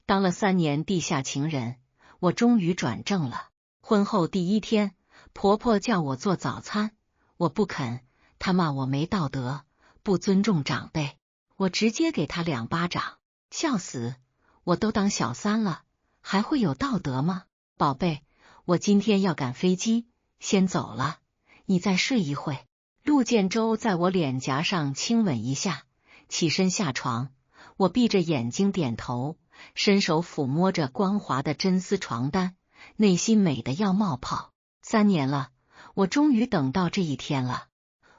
当了3年地下情人，我终于转正了。婚后第1天，婆婆叫我做早餐，我不肯，她骂我没道德，不尊重长辈，我直接给她2巴掌，笑死！我都当小三了，还会有道德吗？宝贝，我今天要赶飞机，先走了，你再睡一会。陆建州在我脸颊上亲吻一下，起身下床，我闭着眼睛点头，伸手抚摸着光滑的真丝床单，内心美得要冒泡。3年了，我终于等到这一天了。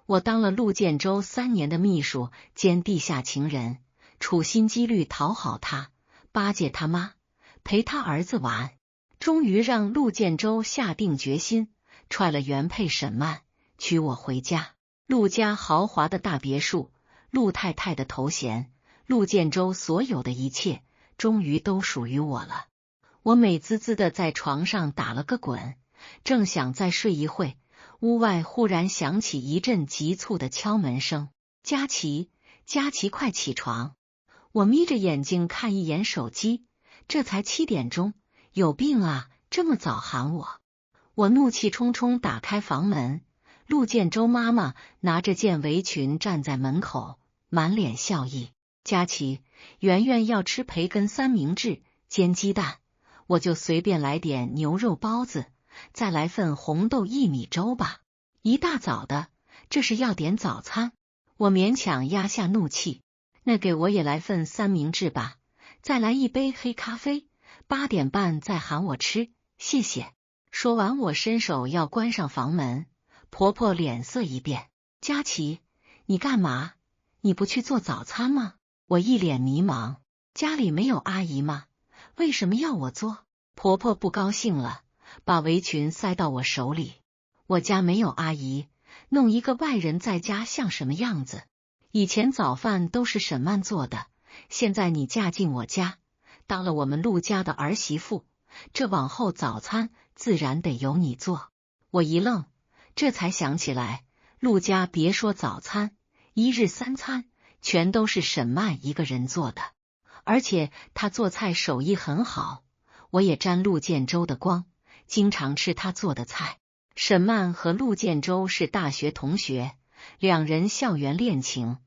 我当了陆建州3年的秘书兼地下情人，处心积虑讨好他，巴结他妈，陪他儿子玩，终于让陆建州下定决心，踹了原配沈曼，娶我回家。陆家豪华的大别墅，陆太太的头衔，陆建州所有的一切，终于都属于我了。我美滋滋的在床上打了个滚，正想再睡一会，屋外忽然响起一阵急促的敲门声。佳琪，佳琪，快起床！我眯着眼睛看一眼手机，这才7点钟，有病啊，这么早喊我！我怒气冲冲打开房门，陆建州妈妈拿着件围裙站在门口，满脸笑意。佳琪，圆圆要吃培根三明治煎鸡蛋，我就随便来点牛肉包子，再来份红豆薏米粥吧。一大早的，这是要点早餐。我勉强压下怒气，那给我也来份三明治吧，再来一杯黑咖啡，8点半再喊我吃，谢谢。说完，我伸手要关上房门，婆婆脸色一变，佳琪，你干嘛？你不去做早餐吗？我一脸迷茫，家里没有阿姨吗？为什么要我做？婆婆不高兴了，把围裙塞到我手里。我家没有阿姨，弄一个外人在家像什么样子？以前早饭都是沈曼做的，现在你嫁进我家，当了我们陆家的儿媳妇，这往后早餐自然得由你做。我一愣，这才想起来，陆家别说早餐，1日3餐全都是沈曼一个人做的，而且她做菜手艺很好，我也沾陆建州的光，经常吃她做的菜。沈曼和陆建州是大学同学，2人校园恋情，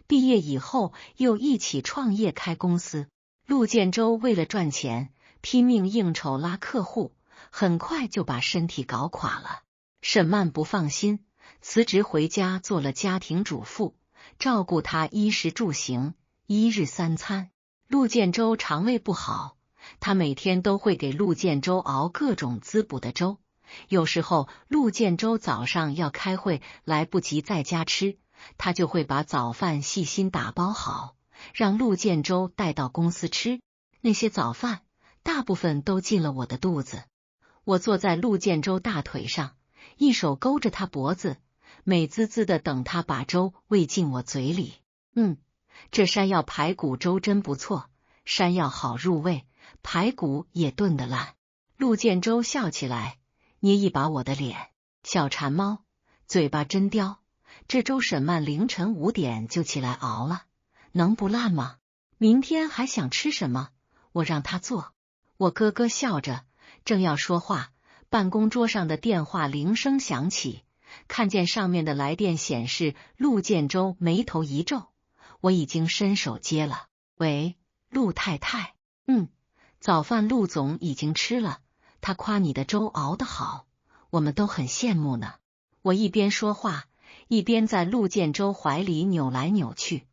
毕业以后又一起创业开公司。陆建州为了赚钱，拼命应酬拉客户，很快就把身体搞垮了。沈曼不放心，辞职回家做了家庭主妇，照顾他衣食住行，1日3餐。陆建州肠胃不好，他每天都会给陆建州熬各种滋补的粥。有时候陆建州早上要开会，来不及在家吃，他就会把早饭细心打包好，让陆建州带到公司吃。那些早饭大部分都进了我的肚子。我坐在陆建州大腿上，一手勾着他脖子，美滋滋的等他把粥喂进我嘴里。这山药排骨粥真不错，山药好入味，排骨也炖得烂。陆建州笑起来，捏一把我的脸，小馋猫，嘴巴真刁。这粥沈曼凌晨5点就起来熬了，能不烂吗？明天还想吃什么？我让他做。我咯咯笑着，正要说话，办公桌上的电话铃声响起，看见上面的来电显示，陆建州眉头一皱，我已经伸手接了。喂，陆太太。早饭陆总已经吃了，他夸你的粥熬得好，我们都很羡慕呢。我一边说话，一边在陆建州怀里扭来扭去。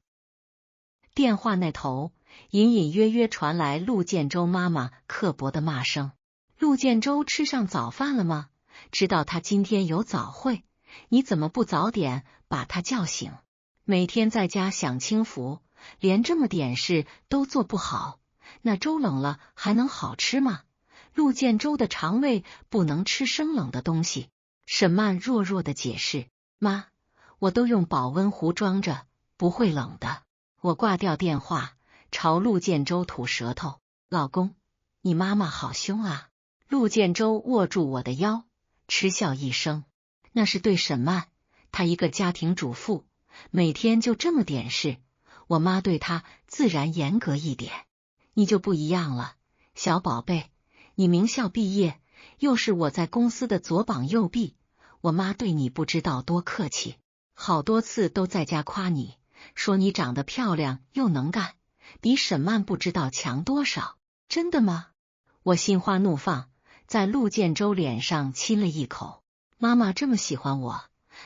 电话那头隐隐约约传来陆建州妈妈刻薄的骂声：陆建州吃上早饭了吗？知道他今天有早会，你怎么不早点把他叫醒？每天在家享清福，连这么点事都做不好，那粥冷了还能好吃吗？陆建州的肠胃不能吃生冷的东西。沈曼弱弱的解释：妈，我都用保温壶装着，不会冷的。我挂掉电话，朝陆建州吐舌头：老公，你妈妈好凶啊！陆建州握住我的腰，嗤笑一声：那是对沈曼，她一个家庭主妇，每天就这么点事，我妈对她自然严格一点。你就不一样了，小宝贝，你名校毕业，又是我在公司的左膀右臂，我妈对你不知道多客气，好多次都在家夸你，说你长得漂亮又能干，比沈曼不知道强多少。真的吗？我心花怒放，在陆建州脸上亲了一口。妈妈这么喜欢我，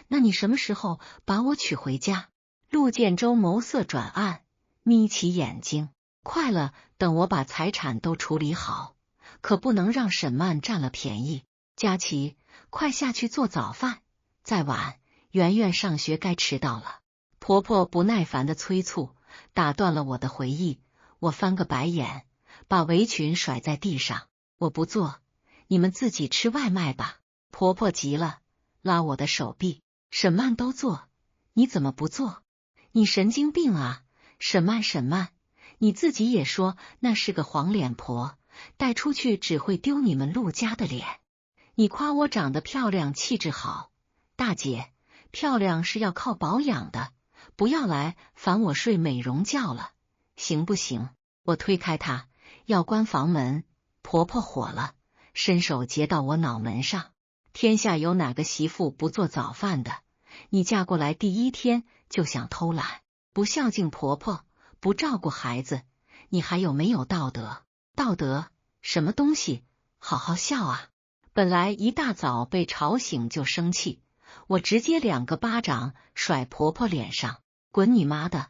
那你什么时候把我娶回家？陆建州眸色转暗，眯起眼睛。快了，等我把财产都处理好，可不能让沈曼占了便宜。佳琪，快下去做早饭，再晚，圆圆上学该迟到了。婆婆不耐烦的催促，打断了我的回忆。我翻个白眼，把围裙甩在地上。我不做，你们自己吃外卖吧。婆婆急了，拉我的手臂。沈曼都做，你怎么不做？你神经病啊！沈曼，你自己也说那是个黄脸婆，带出去只会丢你们陆家的脸。你夸我长得漂亮，气质好，大姐，漂亮是要靠保养的，不要来烦我睡美容觉了，行不行？我推开她，要关房门。婆婆火了，伸手截到我脑门上。天下有哪个媳妇不做早饭的？你嫁过来第一天就想偷懒，不孝敬婆婆，不照顾孩子，你还有没有道德？道德什么东西？好好笑啊！本来一大早被吵醒就生气，我直接2个巴掌甩婆婆脸上。滚你妈的！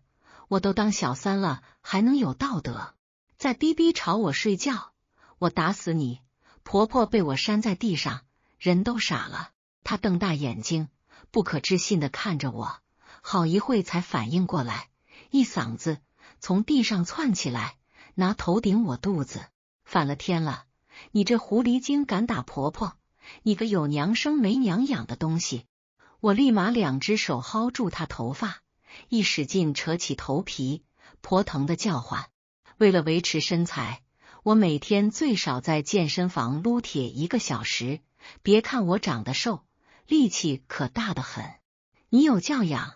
我都当小三了，还能有道德？再逼逼吵我睡觉，我打死你！婆婆被我扇在地上，人都傻了。她瞪大眼睛，不可置信的看着我，好一会才反应过来，一嗓子从地上窜起来，拿头顶我肚子。反了天了！你这狐狸精敢打婆婆，你个有娘生没娘养的东西！我立马2只手薅住她头发，一使劲扯起头皮，婆疼的叫唤。为了维持身材，我每天最少在健身房撸铁1个小时。别看我长得瘦，力气可大得很。你有教养，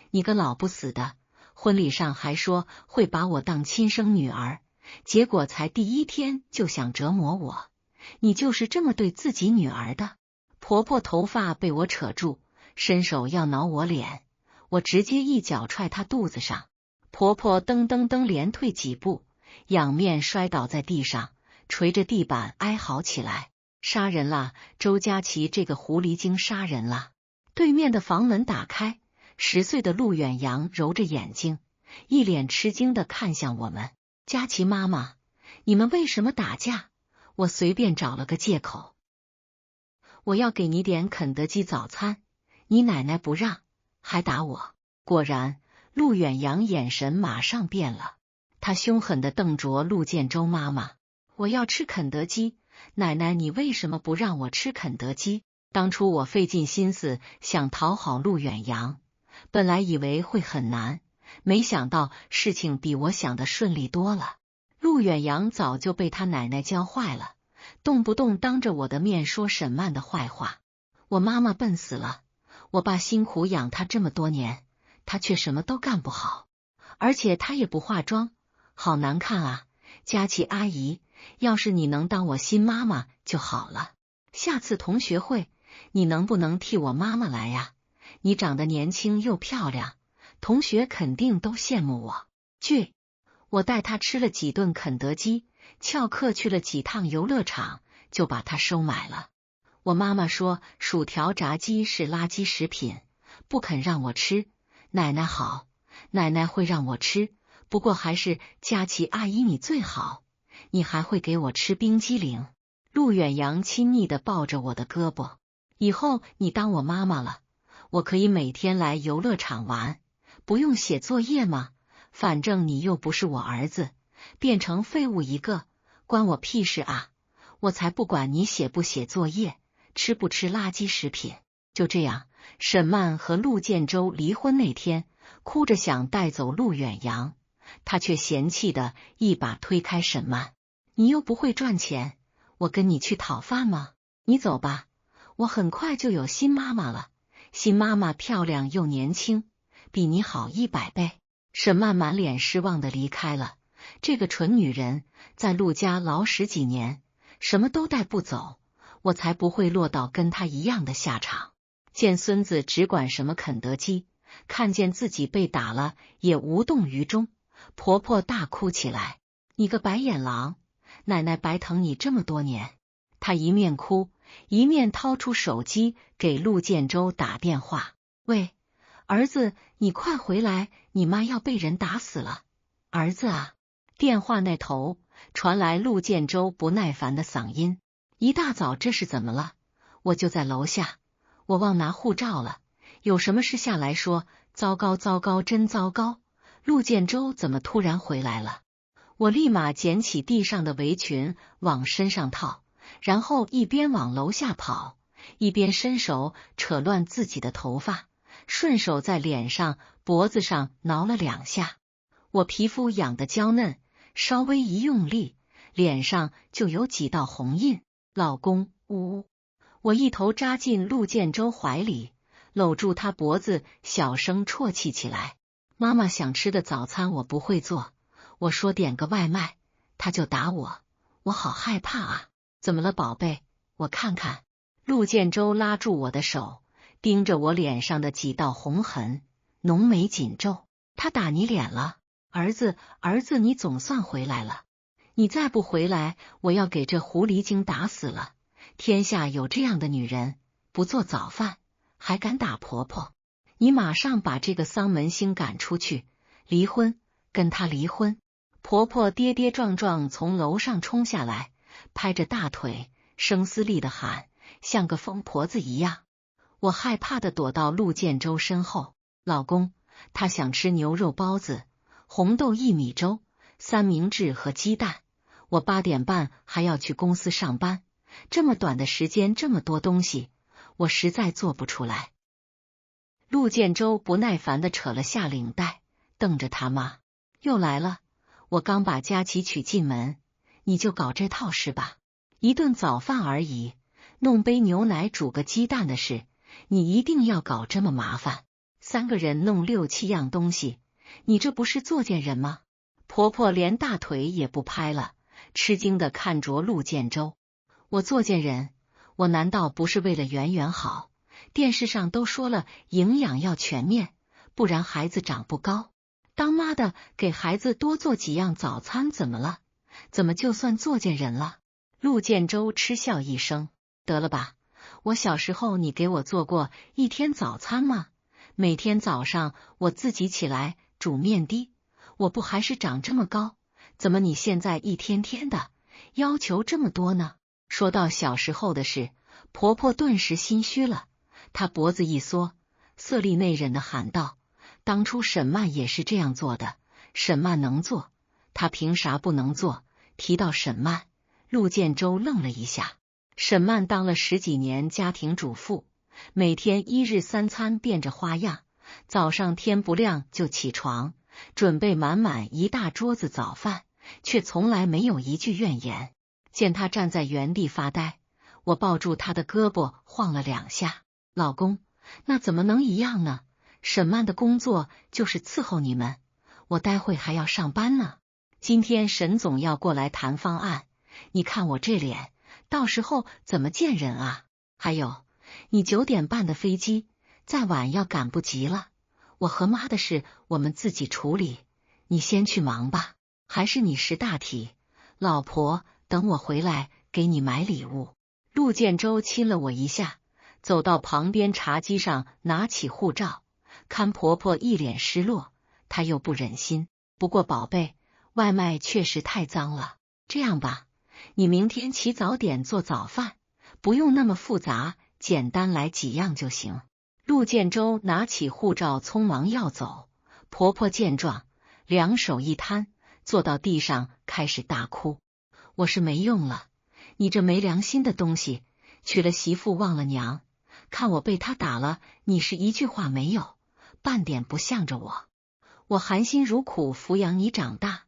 你个老不死的！婚礼上还说会把我当亲生女儿，结果才第1天就想折磨我。你就是这么对自己女儿的？婆婆头发被我扯住，伸手要挠我脸，我直接一脚踹她肚子上。婆婆噔噔噔连退几步，仰面摔倒在地上，捶着地板哀嚎起来。杀人啦！周佳琪这个狐狸精杀人啦！对面的房门打开，10岁的陆远扬揉着眼睛，一脸吃惊的看向我们。佳琪妈妈，你们为什么打架？我随便找了个借口，我要给你点肯德基早餐，你奶奶不让，还打我。果然，陆远扬眼神马上变了，他凶狠的瞪着陆建州妈妈。我要吃肯德基，奶奶你为什么不让我吃肯德基？当初我费尽心思想讨好陆远扬，本来以为会很难，没想到事情比我想的顺利多了。陆远扬早就被他奶奶教坏了，动不动当着我的面说沈曼的坏话。我妈妈笨死了，我爸辛苦养她这么多年，她却什么都干不好，而且她也不化妆，好难看啊！佳琪阿姨，要是你能当我新妈妈就好了。下次同学会，你能不能替我妈妈来呀？你长得年轻又漂亮，同学肯定都羡慕我。去，我带她吃了几顿肯德基，翘课去了几趟游乐场，就把她收买了。我妈妈说薯条炸鸡是垃圾食品，不肯让我吃。奶奶好，奶奶会让我吃，不过还是佳琪阿姨你最好，你还会给我吃冰激凌。陆远扬亲昵地抱着我的胳膊，以后你当我妈妈了，我可以每天来游乐场玩，不用写作业吗？反正你又不是我儿子，变成废物一个，关我屁事啊！我才不管你写不写作业，吃不吃垃圾食品。就这样，沈曼和陆建州离婚那天，哭着想带走陆远扬，他却嫌弃的一把推开沈曼。你又不会赚钱，我跟你去讨饭吗？你走吧，我很快就有新妈妈了，新妈妈漂亮又年轻，比你好100倍。沈曼满脸失望的离开了，这个蠢女人在陆家老10几年，什么都带不走，我才不会落到跟她一样的下场。见孙子只管什么肯德基，看见自己被打了也无动于衷，婆婆大哭起来：“你个白眼狼，奶奶白疼你这么多年。”她一面哭，一面掏出手机给陆建州打电话：“喂，儿子，你快回来，你妈要被人打死了。儿子啊！”电话那头传来陆建州不耐烦的嗓音：“一大早这是怎么了？我就在楼下，我忘拿护照了，有什么事下来说。”糟糕糟糕，真糟糕！陆建州怎么突然回来了？我立马捡起地上的围裙往身上套，然后一边往楼下跑，一边伸手扯乱自己的头发，顺手在脸上、脖子上挠了2下。我皮肤痒得娇嫩，稍微一用力，脸上就有几道红印。老公，呜！我一头扎进陆建州怀里，搂住他脖子，小声啜泣起来。妈妈想吃的早餐我不会做，我说点个外卖，他就打我，我好害怕啊！怎么了，宝贝？我看看。陆建州拉住我的手，盯着我脸上的几道红痕，浓眉紧皱。他打你脸了？儿子，儿子，你总算回来了。你再不回来，我要给这狐狸精打死了。天下有这样的女人，不做早饭还敢打婆婆，你马上把这个丧门星赶出去，离婚，跟他离婚。婆婆跌跌撞撞从楼上冲下来，拍着大腿，声嘶力的喊，像个疯婆子一样。我害怕的躲到陆建州身后。老公，他想吃牛肉包子、红豆薏米粥、三明治和鸡蛋。我8点半还要去公司上班，这么短的时间这么多东西，我实在做不出来。陆建州不耐烦的扯了下领带，瞪着他妈：“又来了，我刚把佳琪娶进门，你就搞这套是吧？一顿早饭而已，弄杯牛奶煮个鸡蛋的事，你一定要搞这么麻烦？3个人弄6、7样东西，你这不是作贱人吗？”婆婆连大腿也不拍了，吃惊的看着陆建州：“我作贱人？我难道不是为了圆圆好？电视上都说了营养要全面，不然孩子长不高。当妈的给孩子多做几样早餐怎么了？怎么就算作贱人了？”陆建州嗤笑一声：“得了吧，我小时候你给我做过一天早餐吗？每天早上我自己起来煮面滴，我不还是长这么高？怎么你现在一天天的要求这么多呢？”说到小时候的事，婆婆顿时心虚了，她脖子一缩，色厉内荏的喊道：“当初沈曼也是这样做的，沈曼能做，她凭啥不能做？”提到沈曼，陆建州愣了一下。沈曼当了10几年家庭主妇，每天1日3餐变着花样，早上天不亮就起床，准备满满一大桌子早饭，却从来没有一句怨言。见他站在原地发呆，我抱住他的胳膊晃了2下：“老公，那怎么能一样呢？沈曼的工作就是伺候你们，我待会还要上班呢。今天沈总要过来谈方案，你看我这脸，到时候怎么见人啊？还有，你9点半的飞机，再晚要赶不及了。我和妈的事我们自己处理，你先去忙吧。还是你识大体，老婆，等我回来给你买礼物。”陆建州亲了我一下，走到旁边茶几上拿起护照，看婆婆一脸失落，他又不忍心。不过宝贝，外卖确实太脏了，这样吧，你明天起早点做早饭，不用那么复杂，简单来几样就行。陆建州拿起护照匆忙要走，婆婆见状，两手一摊，坐到地上开始大哭：“我是没用了，你这没良心的东西，娶了媳妇忘了娘，看我被他打了，你是一句话没有，半点不向着我。我含辛茹苦抚养你长大，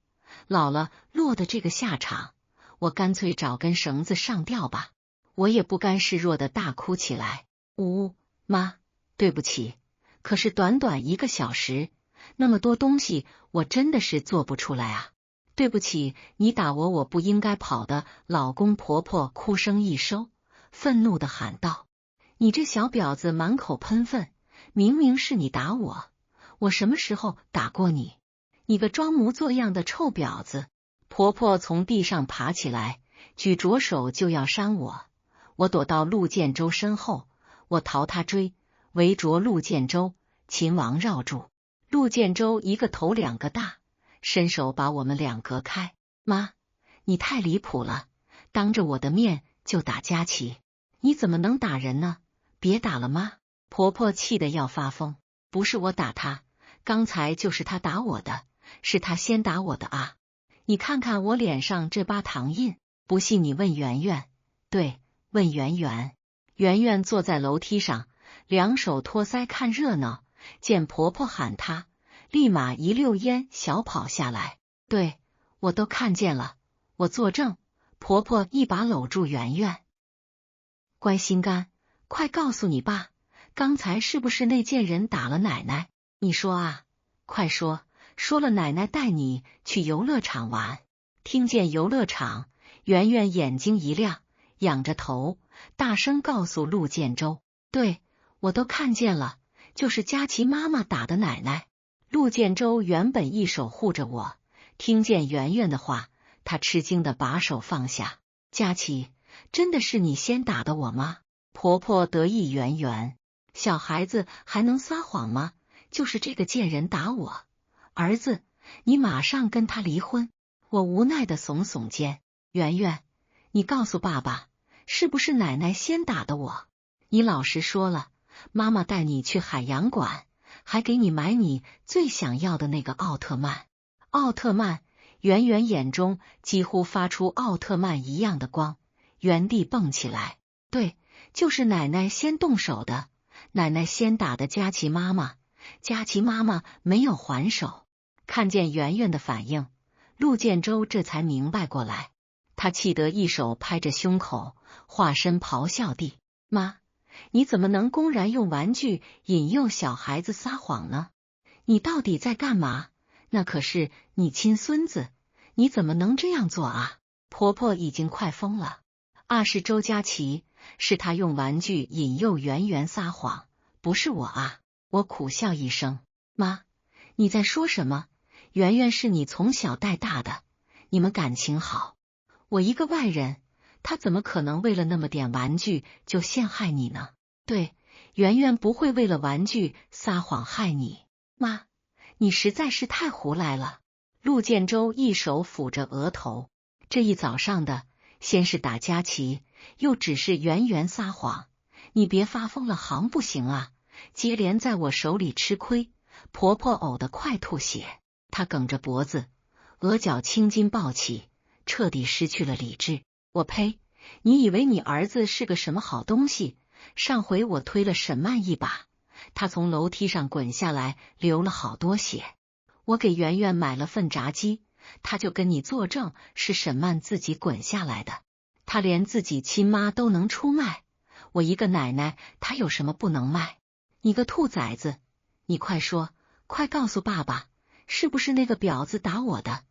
老了落得这个下场，我干脆找根绳子上吊吧。”我也不甘示弱的大哭起来：“呜，妈，对不起，可是短短1个小时，那么多东西我真的是做不出来啊。”对不起，你打我，我不应该跑的。老公婆婆哭声一收，愤怒的喊道：你这小婊子，满口喷粪，明明是你打我，我什么时候打过你？你个装模作样的臭婊子！婆婆从地上爬起来，举着手就要扇我，我躲到陆建州身后，我逃他追，围着陆建州，秦王绕住。陆建州一个头两个大，伸手把我们俩隔开。妈，你太离谱了，当着我的面就打佳琪，你怎么能打人呢？别打了妈！婆婆气得要发疯。不是我打他，刚才就是他打我的，是他先打我的啊！你看看我脸上这疤糖印，不信你问圆圆。对，问圆圆。圆圆坐在楼梯上，两手托腮看热闹，见婆婆喊她，立马一溜烟小跑下来。对，我都看见了，我作证。婆婆一把搂住圆圆，乖心肝，快告诉你爸，刚才是不是那贱人打了奶奶？你说啊，快说，说了奶奶带你去游乐场玩。听见游乐场，圆圆眼睛一亮，仰着头大声告诉陆建州：对，我都看见了，就是佳琪妈妈打的奶奶。陆建州原本一手护着我，听见圆圆的话，他吃惊的把手放下。佳琪，真的是你先打的我吗？婆婆得意圆圆，小孩子还能撒谎吗？就是这个贱人打我。儿子，你马上跟他离婚。我无奈的耸耸肩。圆圆，你告诉爸爸，是不是奶奶先打的我？你老实说了，妈妈带你去海洋馆，还给你买你最想要的那个奥特曼。奥特曼！圆圆眼中几乎发出奥特曼一样的光，原地蹦起来。对，就是奶奶先动手的，奶奶先打的佳琪妈妈，佳琪妈妈没有还手。看见圆圆的反应，陆建州这才明白过来，他气得一手拍着胸口，化身咆哮地：妈，你怎么能公然用玩具引诱小孩子撒谎呢？你到底在干嘛？那可是你亲孙子，你怎么能这样做啊？婆婆已经快疯了。是周佳琪，是她用玩具引诱圆圆撒谎，不是我啊！我苦笑一声，妈，你在说什么？圆圆是你从小带大的，你们感情好。我一个外人，她怎么可能为了那么点玩具就陷害你呢？对，圆圆不会为了玩具撒谎害你。妈，你实在是太胡来了。陆建州一手抚着额头，这一早上的，先是打佳琪，又只是圆圆撒谎，你别发疯了行不行啊？接连在我手里吃亏。婆婆呕得快吐血，她梗着脖子，额角青筋暴起，彻底失去了理智。我呸！你以为你儿子是个什么好东西？上回我推了沈曼一把，他从楼梯上滚下来，流了好多血。我给圆圆买了份炸鸡，他就跟你作证是沈曼自己滚下来的。他连自己亲妈都能出卖，我一个奶奶，他有什么不能卖？你个兔崽子，你快说，快告诉爸爸，是不是那个婊子打我的？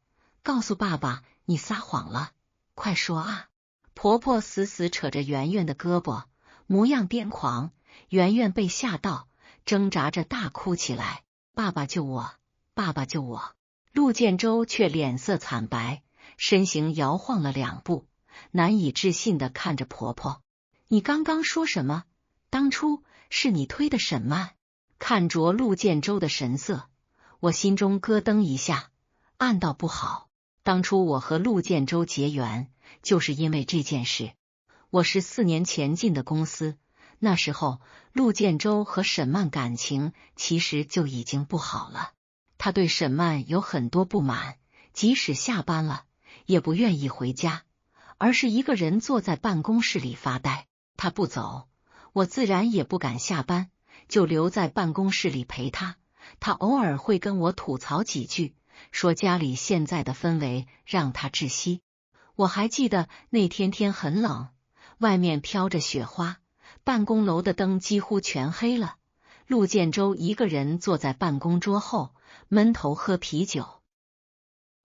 告诉爸爸，你撒谎了，快说啊！婆婆死死扯着圆圆的胳膊，模样癫狂。圆圆被吓到，挣扎着大哭起来：爸爸救我，爸爸救我！陆建州却脸色惨白，身形摇晃了2步，难以置信地看着婆婆：你刚刚说什么？当初是你推的沈曼？看着陆建州的神色，我心中咯噔一下，暗道不好。当初我和陆建州结缘，就是因为这件事。我是4年前进的公司，那时候陆建州和沈曼感情其实就已经不好了。他对沈曼有很多不满，即使下班了，也不愿意回家，而是一个人坐在办公室里发呆。他不走，我自然也不敢下班，就留在办公室里陪他。他偶尔会跟我吐槽几句，说家里现在的氛围让他窒息。我还记得那天天很冷，外面飘着雪花，办公楼的灯几乎全黑了。陆建州一个人坐在办公桌后，闷头喝啤酒。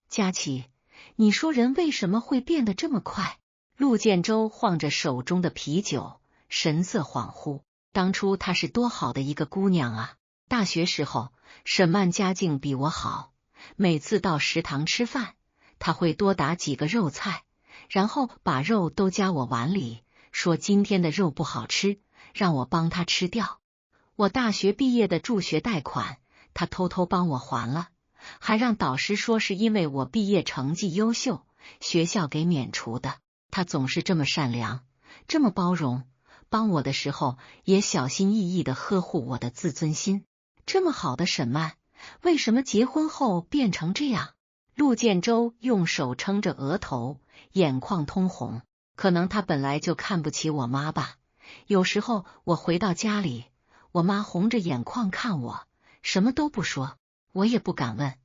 佳琪，你说人为什么会变得这么快？陆建州晃着手中的啤酒，神色恍惚。当初她是多好的一个姑娘啊！大学时候，沈曼家境比我好，每次到食堂吃饭，她会多打几个肉菜，然后把肉都夹我碗里，说今天的肉不好吃，让我帮她吃掉。我大学毕业的助学贷款，她偷偷帮我还了，还让导师说是因为我毕业成绩优秀，学校给免除的。她总是这么善良，这么包容，帮我的时候也小心翼翼地呵护我的自尊心。这么好的沈曼，为什么结婚后变成这样？陆建州用手撑着额头，眼眶通红。可能他本来就看不起我妈吧。有时候我回到家里，我妈红着眼眶看我，什么都不说，我也不敢问。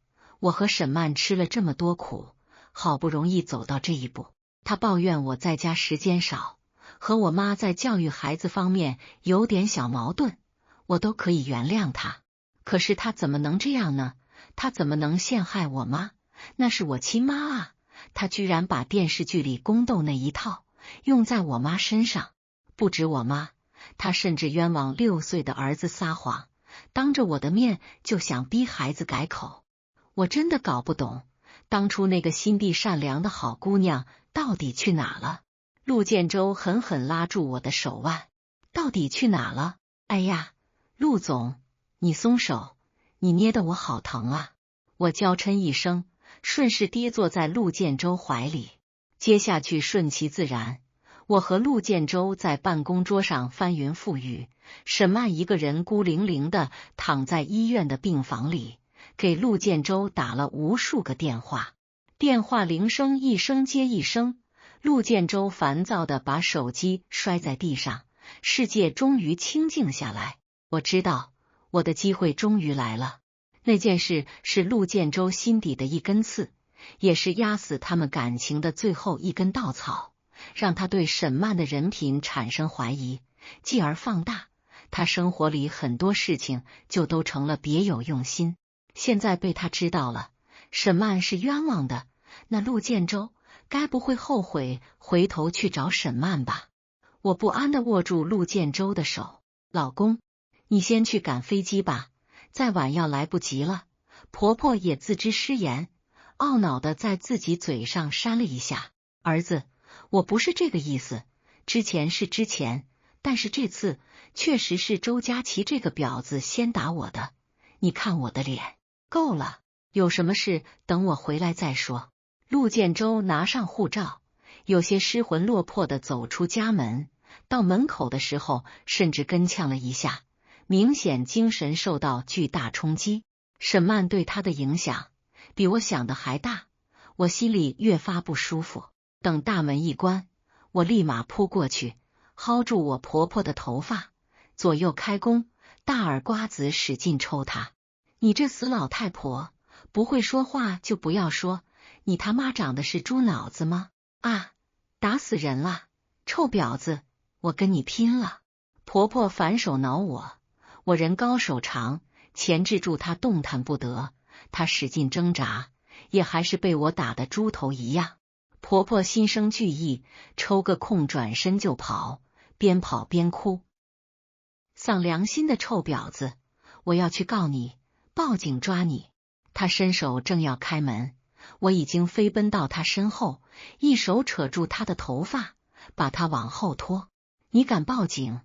我和沈曼吃了这么多苦，好不容易走到这一步，她抱怨我在家时间少，和我妈在教育孩子方面有点小矛盾，我都可以原谅她。可是她怎么能这样呢？她怎么能陷害我妈？那是我亲妈啊！她居然把电视剧里宫斗那一套用在我妈身上。不止我妈，她甚至冤枉6岁的儿子撒谎，当着我的面就想逼孩子改口。我真的搞不懂，当初那个心地善良的好姑娘到底去哪了？陆建州狠狠拉住我的手腕，到底去哪了？哎呀，陆总，你松手，你捏得我好疼啊！我娇嗔一声，顺势跌坐在陆建州怀里。接下去顺其自然，我和陆建州在办公桌上翻云覆雨，沈曼一个人孤零零的躺在医院的病房里，给陆建州打了无数个电话，电话铃声一声接一声。陆建州烦躁的把手机摔在地上，世界终于清静下来。我知道，我的机会终于来了。那件事是陆建州心底的一根刺，也是压死他们感情的最后一根稻草，让他对沈曼的人品产生怀疑，继而放大他生活里很多事情就都成了别有用心。现在被他知道了，沈曼是冤枉的，那陆建州该不会后悔回头去找沈曼吧？我不安地握住陆建州的手，老公，你先去赶飞机吧，再晚要来不及了。婆婆也自知失言，懊恼地在自己嘴上扇了一下。儿子，我不是这个意思，之前是之前，但是这次确实是周佳琪这个婊子先打我的。你看我的脸，够了，有什么事等我回来再说。陆建州拿上护照，有些失魂落魄地走出家门，到门口的时候甚至跟呛了一下，明显精神受到巨大冲击。沈曼对他的影响比我想的还大，我心里越发不舒服。等大门一关，我立马扑过去，薅住我婆婆的头发，左右开弓，大耳刮子使劲抽她。你这死老太婆，不会说话就不要说，你他妈长的是猪脑子吗？啊，打死人了，臭婊子，我跟你拼了！婆婆反手挠我，我人高手长，钳制住她动弹不得，她使劲挣扎，也还是被我打得猪头一样。婆婆心生惧意，抽个空转身就跑，边跑边哭。丧良心的臭婊子，我要去告你，报警抓你！她伸手正要开门，我已经飞奔到她身后，一手扯住她的头发，把她往后拖。你敢报警？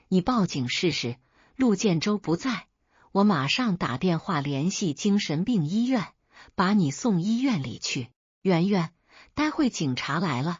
你报警试试！陆建州不在，我马上打电话联系精神病医院，把你送医院里去。圆圆，待会警察来了，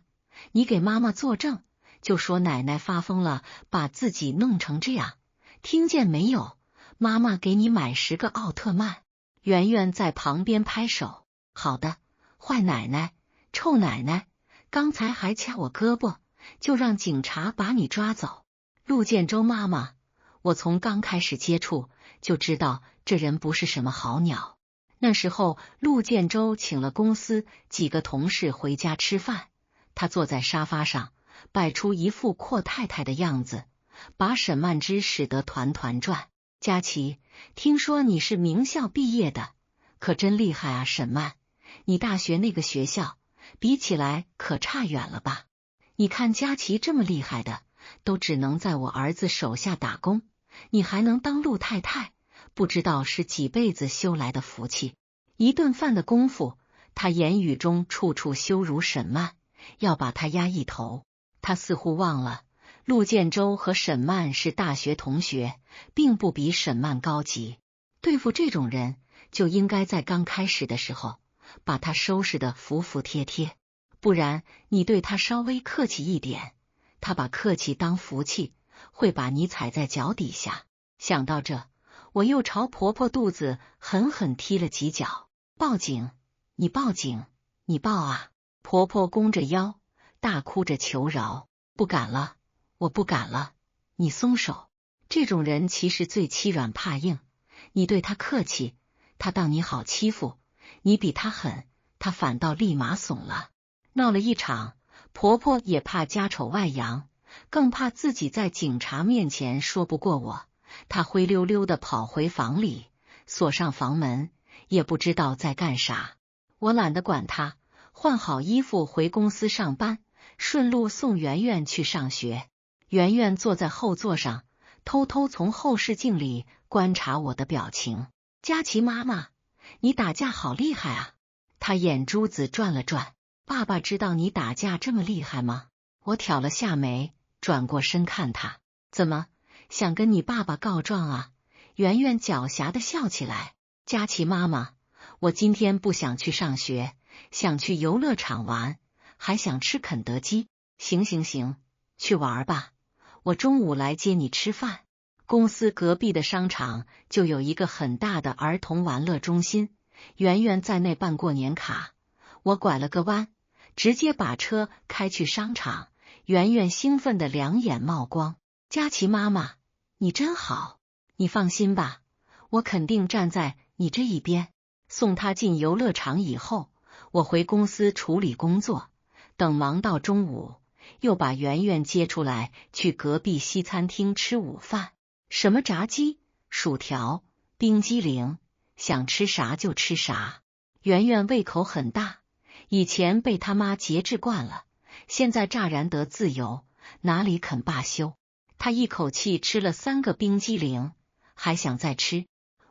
你给妈妈作证，就说奶奶发疯了，把自己弄成这样，听见没有？妈妈给你买10个奥特曼。圆圆在旁边拍手，好的，坏奶奶，臭奶奶，刚才还掐我胳膊，就让警察把你抓走。陆建州妈妈，我从刚开始接触就知道这人不是什么好鸟。那时候陆建州请了公司几个同事回家吃饭，他坐在沙发上，摆出一副阔太太的样子，把沈曼芝使得团团转。佳琪，听说你是名校毕业的，可真厉害啊！沈曼，你大学那个学校比起来可差远了吧？你看佳琪这么厉害的，都只能在我儿子手下打工，你还能当陆太太，不知道是几辈子修来的福气。一顿饭的功夫，他言语中处处羞辱沈曼，要把他压一头。他似乎忘了，陆建州和沈曼是大学同学，并不比沈曼高级。对付这种人，就应该在刚开始的时候把他收拾得服服帖帖，不然你对他稍微客气一点，他把客气当福气，会把你踩在脚底下。想到这，我又朝婆婆肚子狠狠踢了几脚。报警！你报警！你报啊！婆婆弓着腰，大哭着求饶：不敢了，我不敢了，你松手。这种人其实最欺软怕硬，你对他客气，他当你好欺负；你比他狠，他反倒立马怂了。闹了一场，婆婆也怕家丑外扬，更怕自己在警察面前说不过我。她灰溜溜的跑回房里，锁上房门，也不知道在干啥。我懒得管她，换好衣服回公司上班，顺路送圆圆去上学。圆圆坐在后座上，偷偷从后视镜里观察我的表情。佳琪妈妈，你打架好厉害啊！她眼珠子转了转。爸爸知道你打架这么厉害吗？我挑了下眉，转过身看她。怎么，想跟你爸爸告状啊？圆圆狡黠的笑起来。佳琪妈妈，我今天不想去上学，想去游乐场玩，还想吃肯德基。行行行，去玩吧，我中午来接你吃饭。公司隔壁的商场就有一个很大的儿童玩乐中心，圆圆在那办过年卡。我拐了个弯，直接把车开去商场。圆圆兴奋的两眼冒光。佳琪妈妈，你真好，你放心吧，我肯定站在你这一边。送她进游乐场以后，我回公司处理工作，等忙到中午，又把圆圆接出来去隔壁西餐厅吃午饭。什么炸鸡、薯条、冰激凌，想吃啥就吃啥。圆圆胃口很大，以前被他妈节制惯了，现在乍然得自由，哪里肯罢休。他一口气吃了3个冰激凌，还想再吃。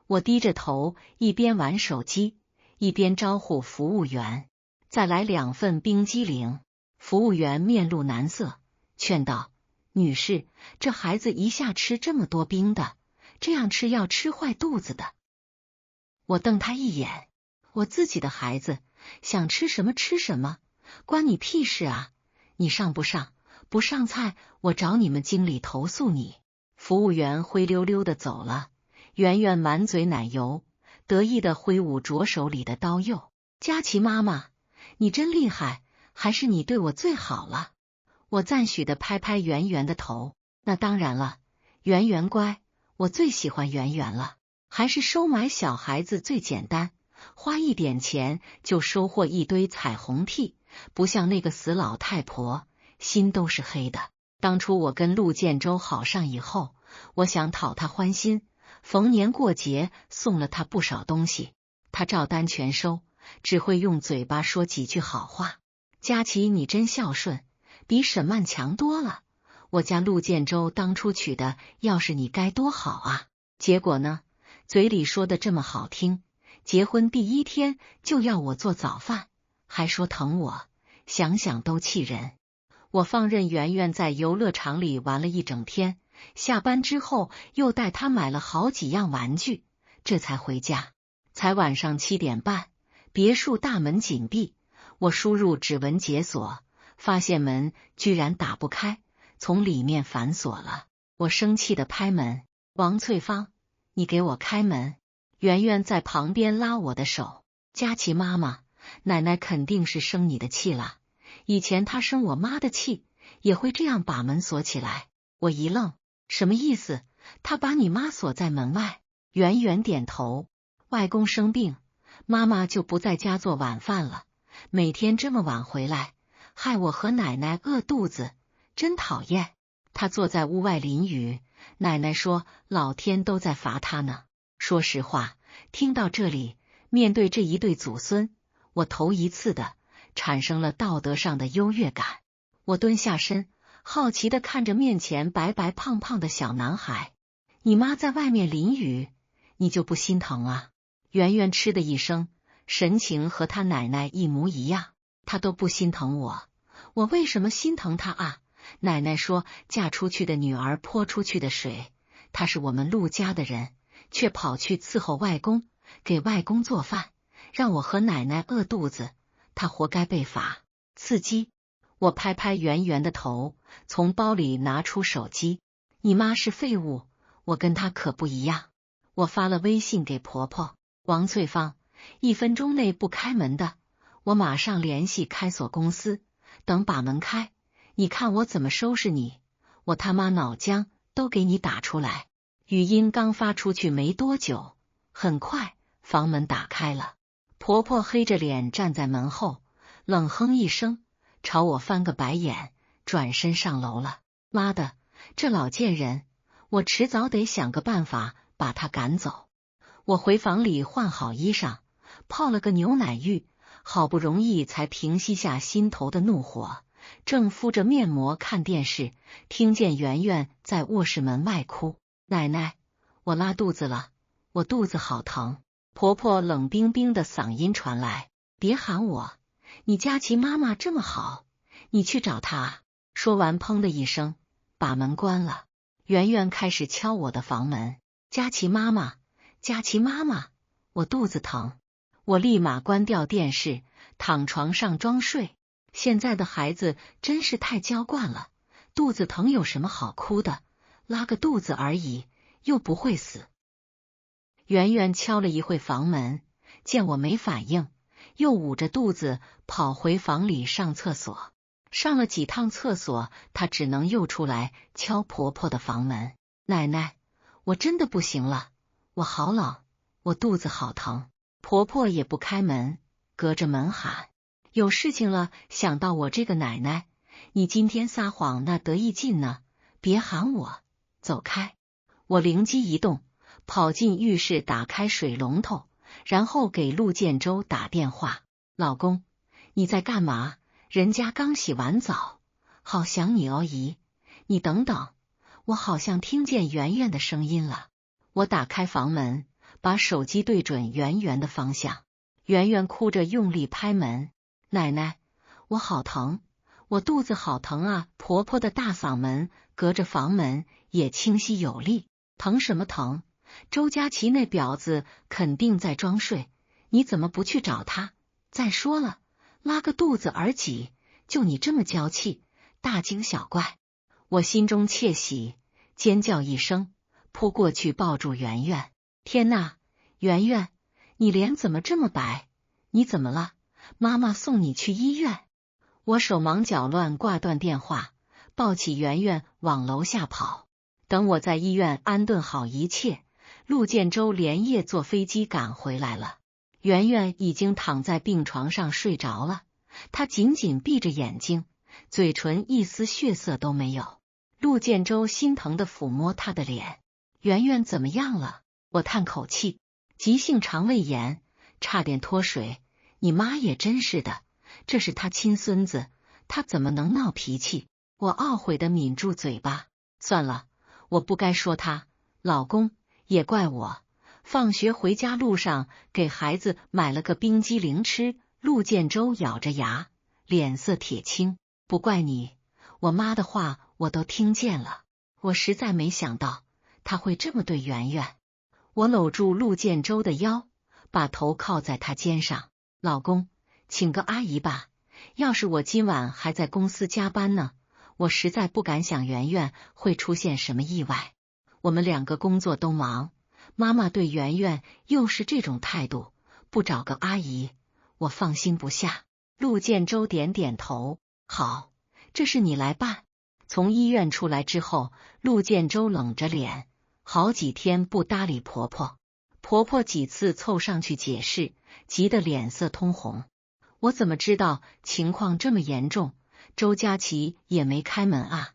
我低着头，一边玩手机，一边招呼服务员：再来2份冰激凌。服务员面露难色，劝道：女士，这孩子一下吃这么多冰的，这样吃要吃坏肚子的。我瞪他一眼，我自己的孩子想吃什么吃什么，关你屁事啊！你上不上？不上菜，我找你们经理投诉你。服务员灰溜溜的走了，圆圆满嘴奶油，得意的挥舞着手里的刀釉。佳琪妈妈，你真厉害，还是你对我最好了。我赞许的拍拍圆圆的头。那当然了，圆圆乖，我最喜欢圆圆了。还是收买小孩子最简单，花一点钱就收获一堆彩虹屁，不像那个死老太婆，心都是黑的。当初我跟陆建州好上以后，我想讨他欢心，逢年过节送了他不少东西，他照单全收，只会用嘴巴说几句好话。佳琪你真孝顺，比沈曼强多了。我家陆建州当初娶的要是你该多好啊！结果呢，嘴里说的这么好听，结婚第1天就要我做早饭，还说疼我，想想都气人。我放任圆圆在游乐场里玩了一整天，下班之后又带她买了好几样玩具，这才回家。才晚上7点半，别墅大门紧闭，我输入指纹解锁，发现门居然打不开，从里面反锁了。我生气的拍门：王翠芳，你给我开门！圆圆在旁边拉我的手：佳琪妈妈，奶奶肯定是生你的气了，以前她生我妈的气，也会这样把门锁起来。我一愣，什么意思？她把你妈锁在门外？圆圆点头：外公生病，妈妈就不在家做晚饭了，每天这么晚回来，害我和奶奶饿肚子，真讨厌。她坐在屋外淋雨，奶奶说老天都在罚她呢。说实话，听到这里，面对这一对祖孙，我头一次的产生了道德上的优越感。我蹲下身，好奇地看着面前白白胖胖的小男孩。你妈在外面淋雨，你就不心疼啊？圆圆嗤的一声，神情和他奶奶一模一样。她都不心疼我，我为什么心疼她啊？奶奶说嫁出去的女儿泼出去的水，她是我们陆家的人，却跑去伺候外公，给外公做饭，让我和奶奶饿肚子，她活该被罚。刺激！我拍拍圆圆的头，从包里拿出手机。你妈是废物，我跟她可不一样。我发了微信给婆婆王翠芳，1分钟内不开门的，我马上联系开锁公司，等把门开，你看我怎么收拾你，我他妈脑浆都给你打出来。语音刚发出去没多久，很快房门打开了，婆婆黑着脸站在门后，冷哼一声，朝我翻个白眼，转身上楼了。妈的，这老贱人，我迟早得想个办法把他赶走。我回房里换好衣裳，泡了个牛奶浴，好不容易才平息下心头的怒火，正敷着面膜看电视，听见圆圆在卧室门外哭：奶奶，我拉肚子了，我肚子好疼。婆婆冷冰冰的嗓音传来：别喊我，你佳琪妈妈这么好，你去找她啊。说完砰的一声把门关了。圆圆开始敲我的房门：佳琪妈妈，佳琪妈妈，我肚子疼。我立马关掉电视，躺床上装睡。现在的孩子真是太娇惯了，肚子疼有什么好哭的，拉个肚子而已，又不会死。圆圆敲了一会房门，见我没反应，又捂着肚子跑回房里上厕所。上了几趟厕所，她只能又出来敲婆婆的房门：奶奶，我真的不行了，我好冷，我肚子好疼。婆婆也不开门，隔着门喊：有事情了，想到我这个奶奶，你今天撒谎那得意劲呢，别喊我，走开。我灵机一动，跑进浴室打开水龙头，然后给陆建州打电话：老公，你在干嘛？人家刚洗完澡，好想你哦姨，你等等，我好像听见圆圆的声音了。我打开房门，把手机对准圆圆的方向。圆圆哭着用力拍门：奶奶，我好疼，我肚子好疼啊！婆婆的大嗓门隔着房门也清晰有力：疼什么疼？周佳琪那婊子肯定在装睡，你怎么不去找她？再说了，拉个肚子而已，就你这么娇气，大惊小怪。我心中窃喜，尖叫一声，扑过去抱住圆圆。天哪，圆圆，你脸怎么这么白？你怎么了？妈妈送你去医院。我手忙脚乱挂断电话，抱起圆圆往楼下跑。等我在医院安顿好一切，陆建州连夜坐飞机赶回来了。圆圆已经躺在病床上睡着了，她紧紧闭着眼睛，嘴唇一丝血色都没有。陆建州心疼地抚摸她的脸：圆圆怎么样了？我叹口气：急性肠胃炎，差点脱水。你妈也真是的，这是她亲孙子，她怎么能闹脾气？我懊悔地抿住嘴巴，算了，我不该说她。老公，也怪我，放学回家路上给孩子买了个冰激凌吃。陆建州咬着牙，脸色铁青：不怪你，我妈的话我都听见了，我实在没想到她会这么对圆圆。我搂住陆建州的腰，把头靠在他肩上：老公，请个阿姨吧，要是我今晚还在公司加班呢，我实在不敢想圆圆会出现什么意外。我们两个工作都忙，妈妈对圆圆又是这种态度，不找个阿姨，我放心不下。陆建州点点头：好，这事你来办。从医院出来之后，陆建州冷着脸，好几天不搭理婆婆。婆婆几次凑上去解释，急得脸色通红。我怎么知道情况这么严重？周佳琪也没开门啊，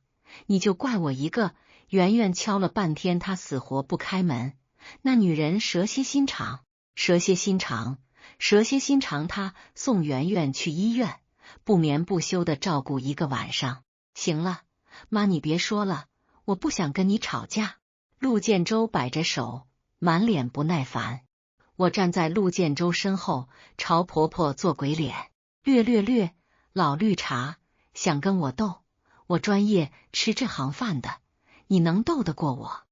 你就怪我一个。圆圆敲了半天，她死活不开门。那女人蛇蝎心肠，蛇蝎心肠，蛇蝎心肠。她送圆圆去医院，不眠不休的照顾一个晚上。行了，妈，你别说了，我不想跟你吵架。陆建州摆着手，满脸不耐烦。我站在陆建州身后，朝婆婆做鬼脸。略，老绿茶，想跟我斗？我专业吃这行饭的，你能斗得过我？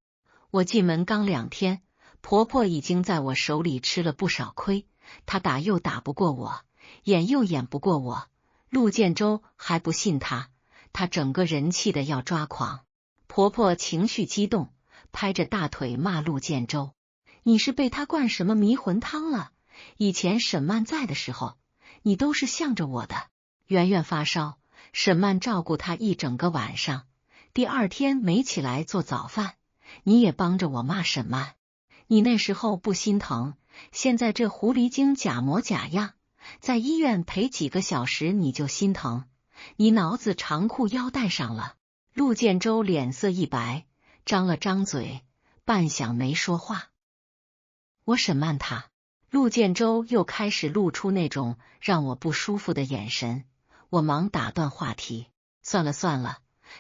我进门刚2天，婆婆已经在我手里吃了不少亏，她打又打不过我，演又演不过我。陆建州还不信她，她整个人气的要抓狂。婆婆情绪激动，拍着大腿骂陆建州：“你是被他灌什么迷魂汤了？以前沈曼在的时候，你都是向着我的。圆圆发烧，沈曼照顾她一整个晚上，第2天没起来做早饭，你也帮着我骂沈曼。你那时候不心疼，现在这狐狸精假模假样，在医院陪几个小时你就心疼，你脑子长裤腰带上了。”陆建州脸色一白，张了张嘴，半晌没说话。我审慢他，陆建州又开始露出那种让我不舒服的眼神。我忙打断话题：“算了，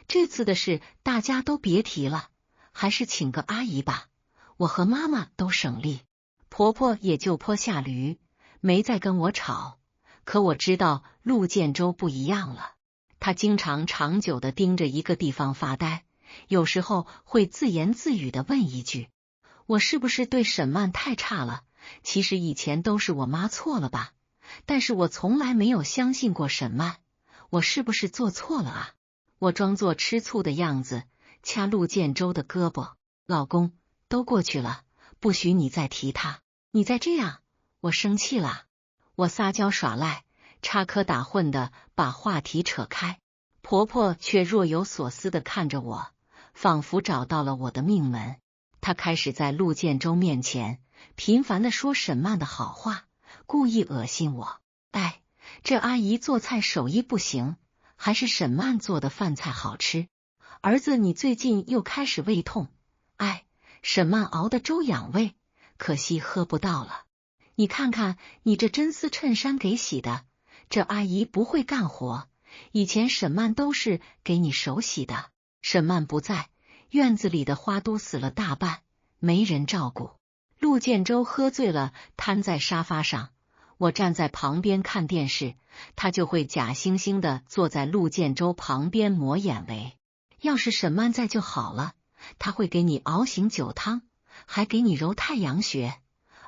这次的事大家都别提了，还是请个阿姨吧，我和妈妈都省力。”婆婆也就坡下驴，没再跟我吵。可我知道陆建州不一样了，他经常长久的盯着一个地方发呆，有时候会自言自语的问一句：“我是不是对沈曼太差了？其实以前都是我妈错了吧？但是我从来没有相信过沈曼，我是不是做错了啊？”我装作吃醋的样子，掐陆建州的胳膊：“老公，都过去了，不许你再提他，你再这样，我生气了。”我撒娇耍赖，插科打诨的把话题扯开。婆婆却若有所思的看着我，仿佛找到了我的命门。她开始在陆建州面前频繁的说沈曼的好话，故意恶心我。哎，这阿姨做菜手艺不行，还是沈曼做的饭菜好吃。儿子，你最近又开始胃痛，哎，沈曼熬的粥养胃，可惜喝不到了。你看看你这真丝衬衫给洗的，这阿姨不会干活，以前沈曼都是给你手洗的。沈曼不在，院子里的花都死了大半，没人照顾。陆建州喝醉了，瘫在沙发上，我站在旁边看电视，他就会假惺惺的坐在陆建州旁边抹眼围。要是沈曼在就好了，他会给你熬醒酒汤，还给你揉太阳穴。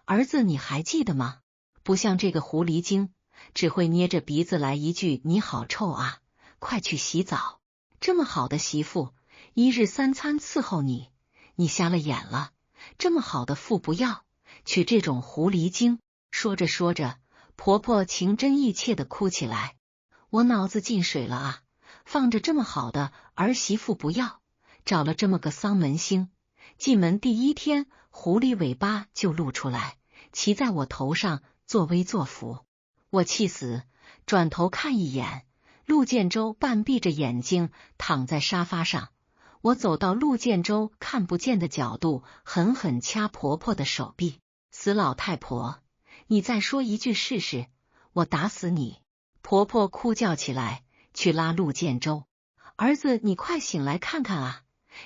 儿子，你还记得吗？不像这个狐狸精，只会捏着鼻子来一句你好臭啊，快去洗澡。这么好的媳妇，1日3餐伺候你，你瞎了眼了。这么好的妇不要，娶这种狐狸精。说着说着，婆婆情真意切的哭起来。我脑子进水了啊，放着这么好的儿媳妇不要，找了这么个丧门星。进门第1天，狐狸尾巴就露出来，骑在我头上作威作福。我气死，转头看一眼，陆建州半闭着眼睛躺在沙发上。我走到陆建州看不见的角度，狠狠掐婆婆的手臂。死老太婆，你再说一句试试，我打死你！婆婆哭叫起来，去拉陆建州：“儿子，你快醒来看看啊，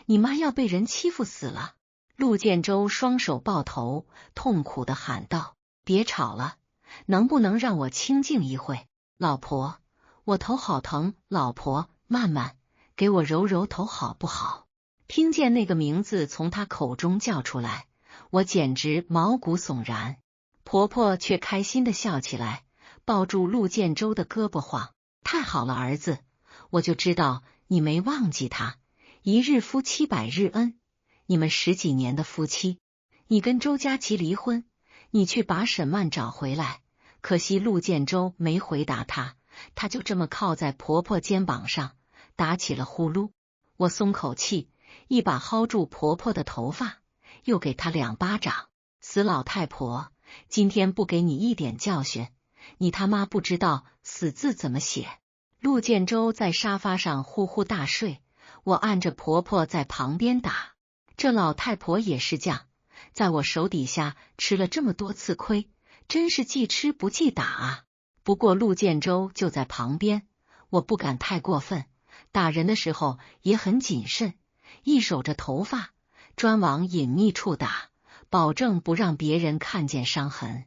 你妈要被人欺负死了！”陆建州双手抱头，痛苦的喊道：“别吵了，能不能让我清静一会？老婆，我头好疼，老婆，曼曼，给我揉揉头好不好？”听见那个名字从他口中叫出来，我简直毛骨悚然。婆婆却开心的笑起来，抱住陆建州的胳膊晃：“太好了，儿子，我就知道你没忘记他，一日夫妻百日恩，你们10几年的夫妻，你跟周佳琪离婚，你去把沈曼找回来。”可惜陆建州没回答他，他就这么靠在婆婆肩膀上打起了呼噜。我松口气，一把薅住婆婆的头发，又给她2巴掌：“死老太婆，今天不给你一点教训，你他妈不知道死字怎么写！”陆建州在沙发上呼呼大睡，我按着婆婆在旁边打。这老太婆也是犟，在我手底下吃了这么多次亏，真是记吃不记打啊！不过陆建州就在旁边，我不敢太过分，打人的时候也很谨慎，一手着头发，专往隐秘处打，保证不让别人看见伤痕。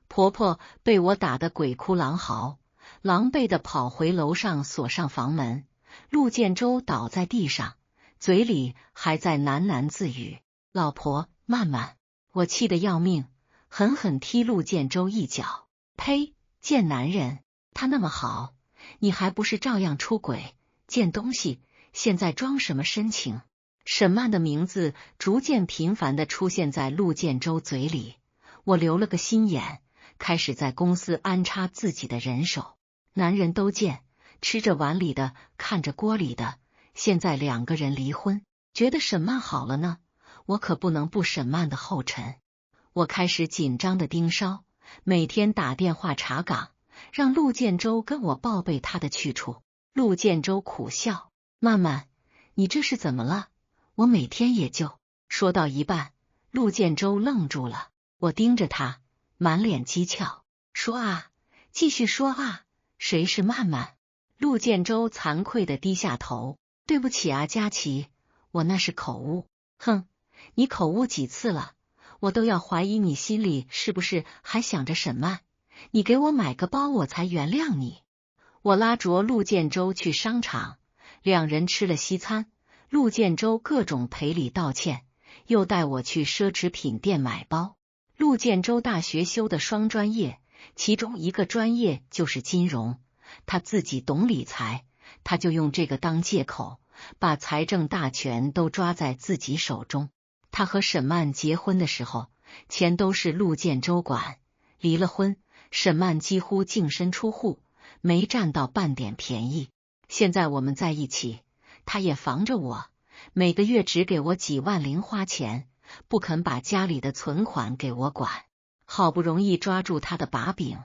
婆婆被我打得鬼哭狼嚎，狼狈地跑回楼上锁上房门。陆建州倒在地上，嘴里还在喃喃自语：“老婆，慢慢。”我气得要命，狠狠踢陆建州一脚。呸！贱男人，他那么好，你还不是照样出轨？贱东西，现在装什么深情？沈曼的名字逐渐频繁地出现在陆建州嘴里，我留了个心眼，开始在公司安插自己的人手。男人都贱，吃着碗里的，看着锅里的。现在2个人离婚，觉得沈曼好了呢，我可不能步沈曼的后尘。我开始紧张的盯梢，每天打电话查岗，让陆建州跟我报备他的去处。陆建州苦笑：“曼曼，你这是怎么了？我每天也就……”说到一半，陆建州愣住了，我盯着他，满脸讥诮：“说啊，继续说啊，谁是曼曼？”陆建州惭愧的低下头：“对不起啊，佳琪，我那是口误。”“哼，你口误几次了？我都要怀疑你心里是不是还想着沈曼？你给我买个包，我才原谅你。”我拉着陆建州去商场，2人吃了西餐，陆建州各种赔礼道歉，又带我去奢侈品店买包。陆建州大学修的双专业，其中一个专业就是金融，他自己懂理财，他就用这个当借口，把财政大权都抓在自己手中。他和沈曼结婚的时候，钱都是陆建州管，离了婚，沈曼几乎净身出户，没占到半点便宜。现在我们在一起，他也防着我，每个月只给我几万零花钱，不肯把家里的存款给我管。好不容易抓住他的把柄，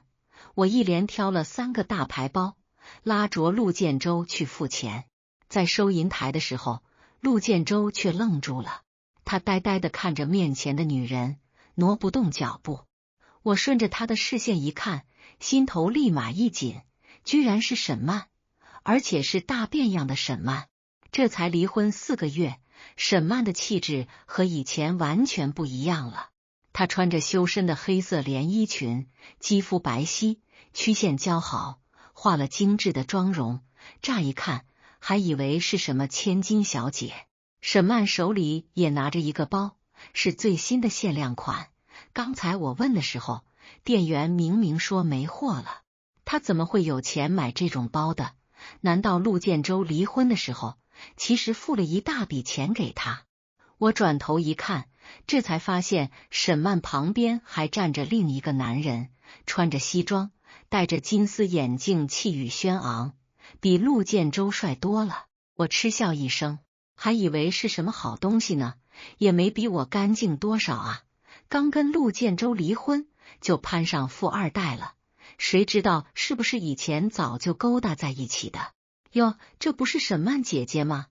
我一连挑了3个大牌包，拉着陆建州去付钱。在收银台的时候，陆建州却愣住了，他呆呆地看着面前的女人，挪不动脚步。我顺着他的视线一看，心头立马一紧，居然是沈曼，而且是大变样的沈曼。这才离婚4个月，沈曼的气质和以前完全不一样了。她穿着修身的黑色连衣裙，肌肤白皙，曲线姣好，化了精致的妆容，乍一看还以为是什么千金小姐。沈曼手里也拿着一个包，是最新的限量款。刚才我问的时候，店员明明说没货了，他怎么会有钱买这种包的？难道陆建州离婚的时候，其实付了一大笔钱给他？我转头一看，这才发现沈曼旁边还站着另一个男人，穿着西装，戴着金丝眼镜，气宇轩昂，比陆建州帅多了。我嗤笑一声，还以为是什么好东西呢，也没比我干净多少啊！刚跟陆建州离婚，就攀上富二代了，谁知道是不是以前早就勾搭在一起的？哟，这不是沈曼姐姐吗？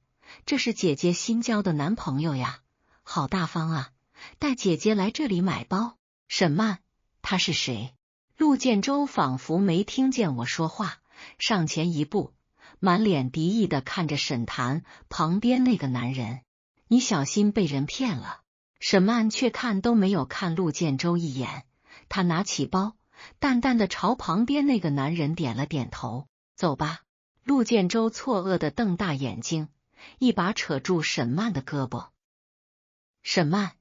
这是姐姐新交的男朋友呀，好大方啊，带姐姐来这里买包。沈曼，他是谁？陆建州仿佛没听见我说话，上前一步，满脸敌意的看着沈谭旁边那个男人。你小心被人骗了。沈曼却看都没有看陆建州一眼，他拿起包，淡淡的朝旁边那个男人点了点头。走吧。陆建州错愕的瞪大眼睛，一把扯住沈曼的胳膊。沈曼，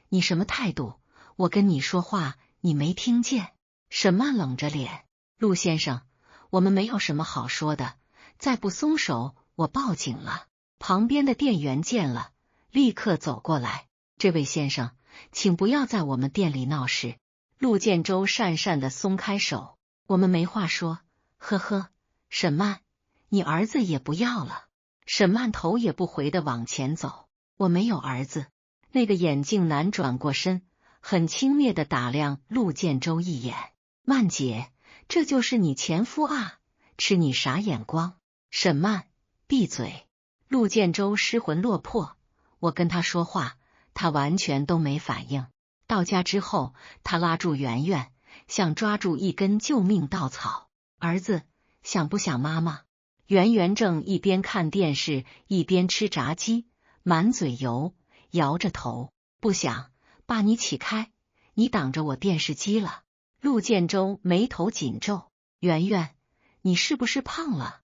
你什么态度？我跟你说话，你没听见？沈曼冷着脸。陆先生，我们没有什么好说的，再不松手，我报警了。旁边的店员见了，立刻走过来。这位先生，请不要在我们店里闹事。陆建州讪讪的松开手。我们没话说。呵呵，沈曼，你儿子也不要了。沈曼头也不回的往前走。我没有儿子。那个眼镜男转过身，很轻蔑的打量陆建州一眼。曼姐，这就是你前夫啊，吃你啥眼光？沈曼，闭嘴！陆建州失魂落魄，我跟他说话，他完全都没反应。到家之后，他拉住圆圆，像抓住一根救命稻草。儿子，想不想妈妈？圆圆正一边看电视一边吃炸鸡，满嘴油，摇着头，不想。爸，你起开，你挡着我电视机了。陆建州眉头紧皱，圆圆，你是不是胖了？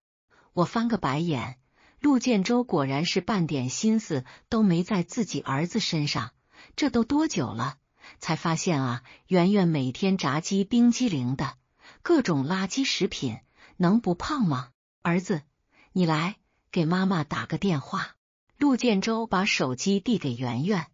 我翻个白眼，陆建州果然是半点心思都没在自己儿子身上。这都多久了，才发现啊，圆圆每天炸鸡、冰激凌的各种垃圾食品，能不胖吗？儿子，你来给妈妈打个电话。陆建州把手机递给圆圆，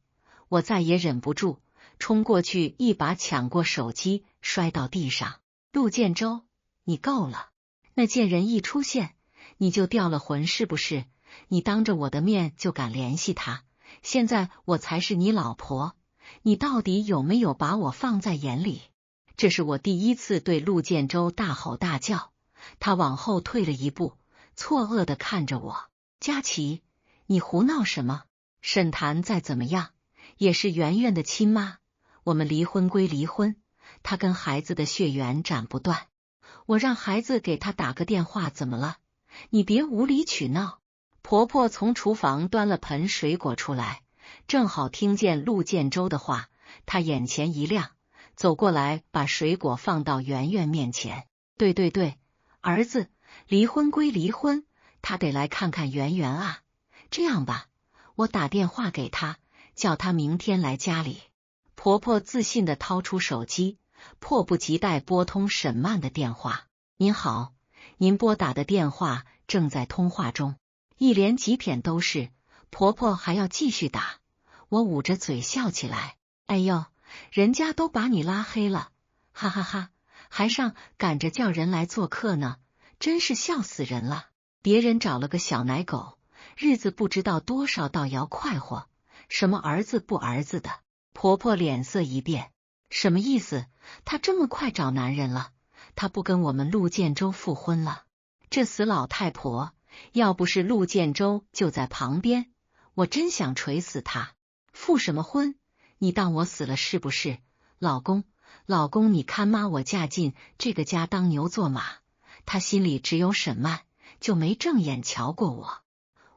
我再也忍不住，冲过去一把抢过手机，摔到地上。陆建州，你够了！那贱人一出现，你就掉了魂是不是？你当着我的面就敢联系他，现在我才是你老婆，你到底有没有把我放在眼里？这是我第一次对陆建州大吼大叫，他往后退了一步，错愕地看着我。佳琪，你胡闹什么？沈檀再怎么样也是圆圆的亲妈，我们离婚归离婚，她跟孩子的血缘斩不断，我让孩子给他打个电话怎么了？你别无理取闹。婆婆从厨房端了盆水果出来，正好听见陆建州的话，她眼前一亮，走过来把水果放到圆圆面前。对对对，儿子，离婚归离婚，他得来看看圆圆啊。这样吧，我打电话给他，叫他明天来家里。婆婆自信地掏出手机，迫不及待拨通沈曼的电话。您好，您拨打的电话正在通话中。一连几片都是，婆婆还要继续打。我捂着嘴笑起来，哎呦，人家都把你拉黑了，哈哈哈，还上赶着叫人来做客呢，真是笑死人了。别人找了个小奶狗，日子不知道多少道摇快活，什么儿子不儿子的。婆婆脸色一变，什么意思？她这么快找男人了？她不跟我们陆建州复婚了？这死老太婆！要不是陆建州就在旁边，我真想锤死他。复什么婚？你当我死了是不是？老公，老公，你看妈我嫁进这个家当牛做马，他心里只有沈曼，就没正眼瞧过我。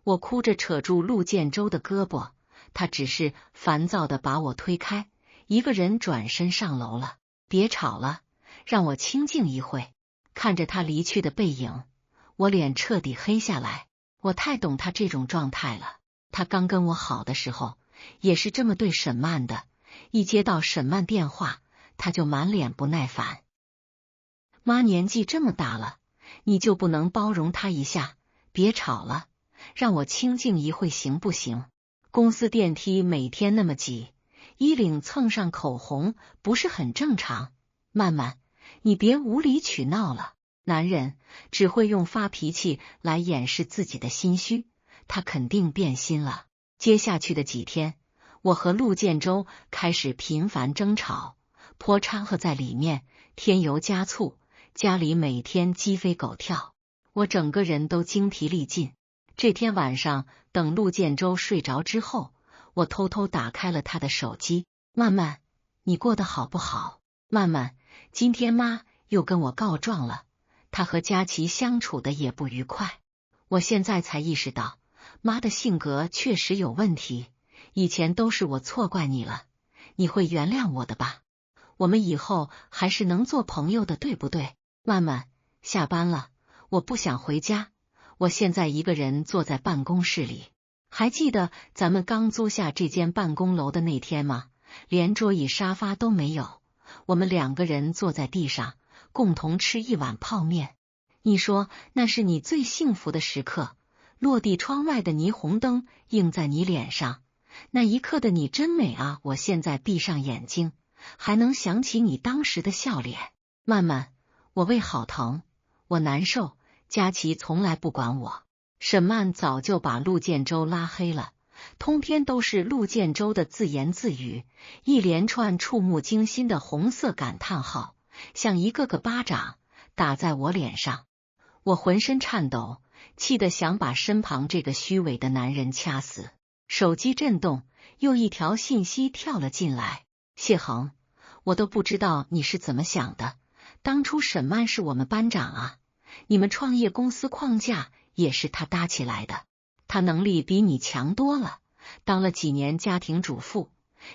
我哭着扯住陆建州的胳膊，他只是烦躁地把我推开，一个人转身上楼了。别吵了，让我清静一会。看着他离去的背影，我脸彻底黑下来。我太懂他这种状态了，他刚跟我好的时候也是这么对沈曼的，一接到沈曼电话，他就满脸不耐烦。妈年纪这么大了，你就不能包容他一下？别吵了，让我清静一会行不行？公司电梯每天那么挤，衣领蹭上口红不是很正常？曼曼，你别无理取闹了。男人只会用发脾气来掩饰自己的心虚，他肯定变心了。接下去的几天，我和陆建州开始频繁争吵，泼掺和在里面，添油加醋，家里每天鸡飞狗跳，我整个人都精疲力尽。这天晚上，等陆建州睡着之后，我偷偷打开了他的手机。曼曼，你过得好不好？曼曼，今天妈又跟我告状了，她和佳琪相处的也不愉快。我现在才意识到，妈的性格确实有问题，以前都是我错怪你了，你会原谅我的吧？我们以后还是能做朋友的，对不对？曼曼，下班了，我不想回家，我现在一个人坐在办公室里。还记得咱们刚租下这间办公楼的那天吗？连桌椅沙发都没有，我们两个人坐在地上，共同吃一碗泡面。你说那是你最幸福的时刻，落地窗外的霓虹灯映在你脸上，那一刻的你真美啊！我现在闭上眼睛，还能想起你当时的笑脸。曼曼，我胃好疼，我难受，佳琪从来不管我。沈曼早就把陆建州拉黑了，通篇都是陆建州的自言自语，一连串触目惊心的红色感叹号，像一个个巴掌打在我脸上。我浑身颤抖，气得想把身旁这个虚伪的男人掐死。手机震动，又一条信息跳了进来。谢恒，我都不知道你是怎么想的。当初沈曼是我们班长啊，你们创业公司框架也是他搭起来的，他能力比你强多了，当了几年家庭主妇，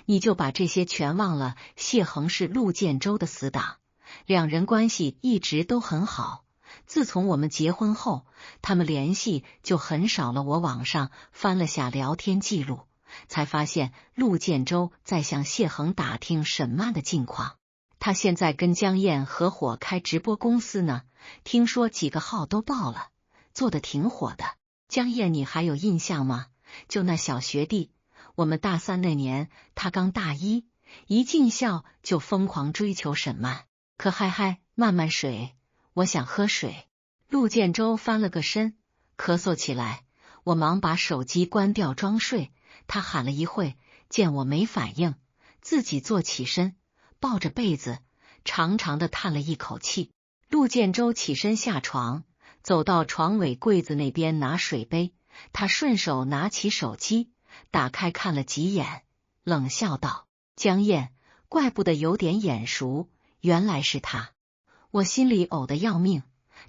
你就把这些全忘了。谢恒是陆建州的死党，两人关系一直都很好。自从我们结婚后，他们联系就很少了。我网上翻了下聊天记录，才发现陆建州在向谢恒打听沈曼的近况。他现在跟江燕合伙开直播公司呢，听说几个号都爆了，做得挺火的。江燕你还有印象吗？就那小学弟，我们大三那年，他刚大一，一进校就疯狂追求沈曼。可嗨，慢慢水，我想喝水。陆建州翻了个身，咳嗽起来。我忙把手机关掉装睡。他喊了一会，见我没反应，自己坐起身，抱着被子，长长的叹了一口气。陆建州起身下床，走到床尾柜子那边拿水杯。他顺手拿起手机，打开看了几眼，冷笑道：“江燕，怪不得有点眼熟，原来是他。”我心里呕得要命，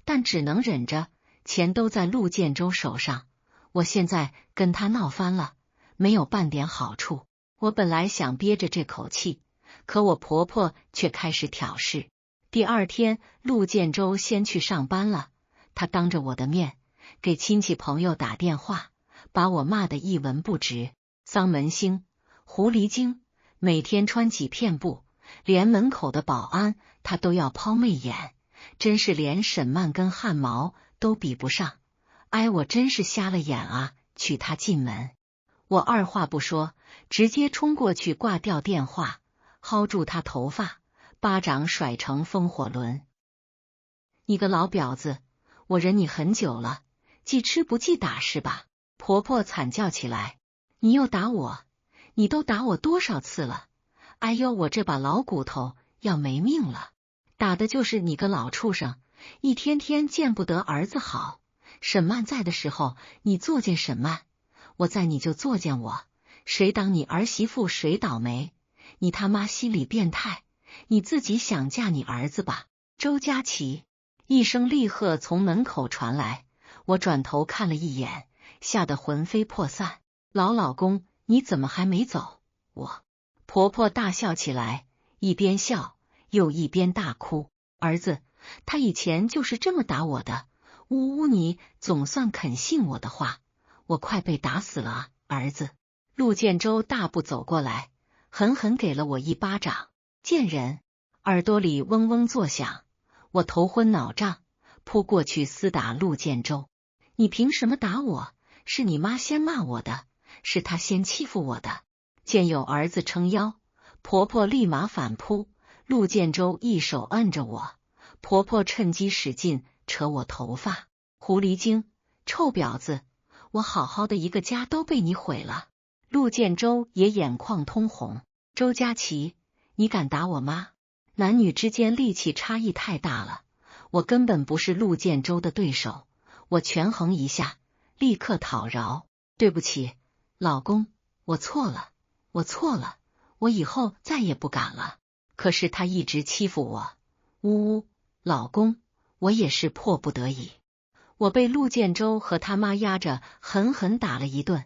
但只能忍着，钱都在陆建州手上，我现在跟他闹翻了，没有半点好处。我本来想憋着这口气，可我婆婆却开始挑事。第二天，陆建州先去上班了，他当着我的面给亲戚朋友打电话，把我骂得一文不值。丧门星、狐狸精，每天穿几片布，连门口的保安他都要抛媚眼，真是连沈曼跟汗毛都比不上。哎，我真是瞎了眼啊！娶她进门，我二话不说，直接冲过去挂掉电话，薅住她头发，巴掌甩成风火轮。你个老婊子，我忍你很久了，记吃不记打是吧？婆婆惨叫起来：“你又打我！你都打我多少次了？哎呦，我这把老骨头要没命了！打的就是你个老畜生，一天天见不得儿子好。沈曼在的时候，你作践沈曼，我在你就作践我，谁当你儿媳妇谁倒霉。你他妈心理变态，你自己想嫁你儿子吧！”周佳琪一声厉喝从门口传来，我转头看了一眼，吓得魂飞魄散。老公，你怎么还没走？我婆婆大笑起来，一边笑又一边大哭。儿子，他以前就是这么打我的。呜呜，你总算肯信我的话，我快被打死了啊，儿子！陆建州大步走过来，狠狠给了我一巴掌。贱人！耳朵里嗡嗡作响，我头昏脑胀，扑过去厮打陆建州。你凭什么打我？是你妈先骂我的，是她先欺负我的。见有儿子撑腰，婆婆立马反扑。陆建州一手摁着我，婆婆趁机使劲扯我头发。狐狸精，臭婊子，我好好的一个家都被你毁了。陆建州也眼眶通红。周佳琪，你敢打我妈？男女之间力气差异太大了，我根本不是陆建州的对手。我权衡一下，立刻讨饶：“对不起，老公，我错了，我以后再也不敢了。”可是他一直欺负我。呜呜，老公，我也是迫不得已。我被陆建州和他妈压着狠狠打了一顿，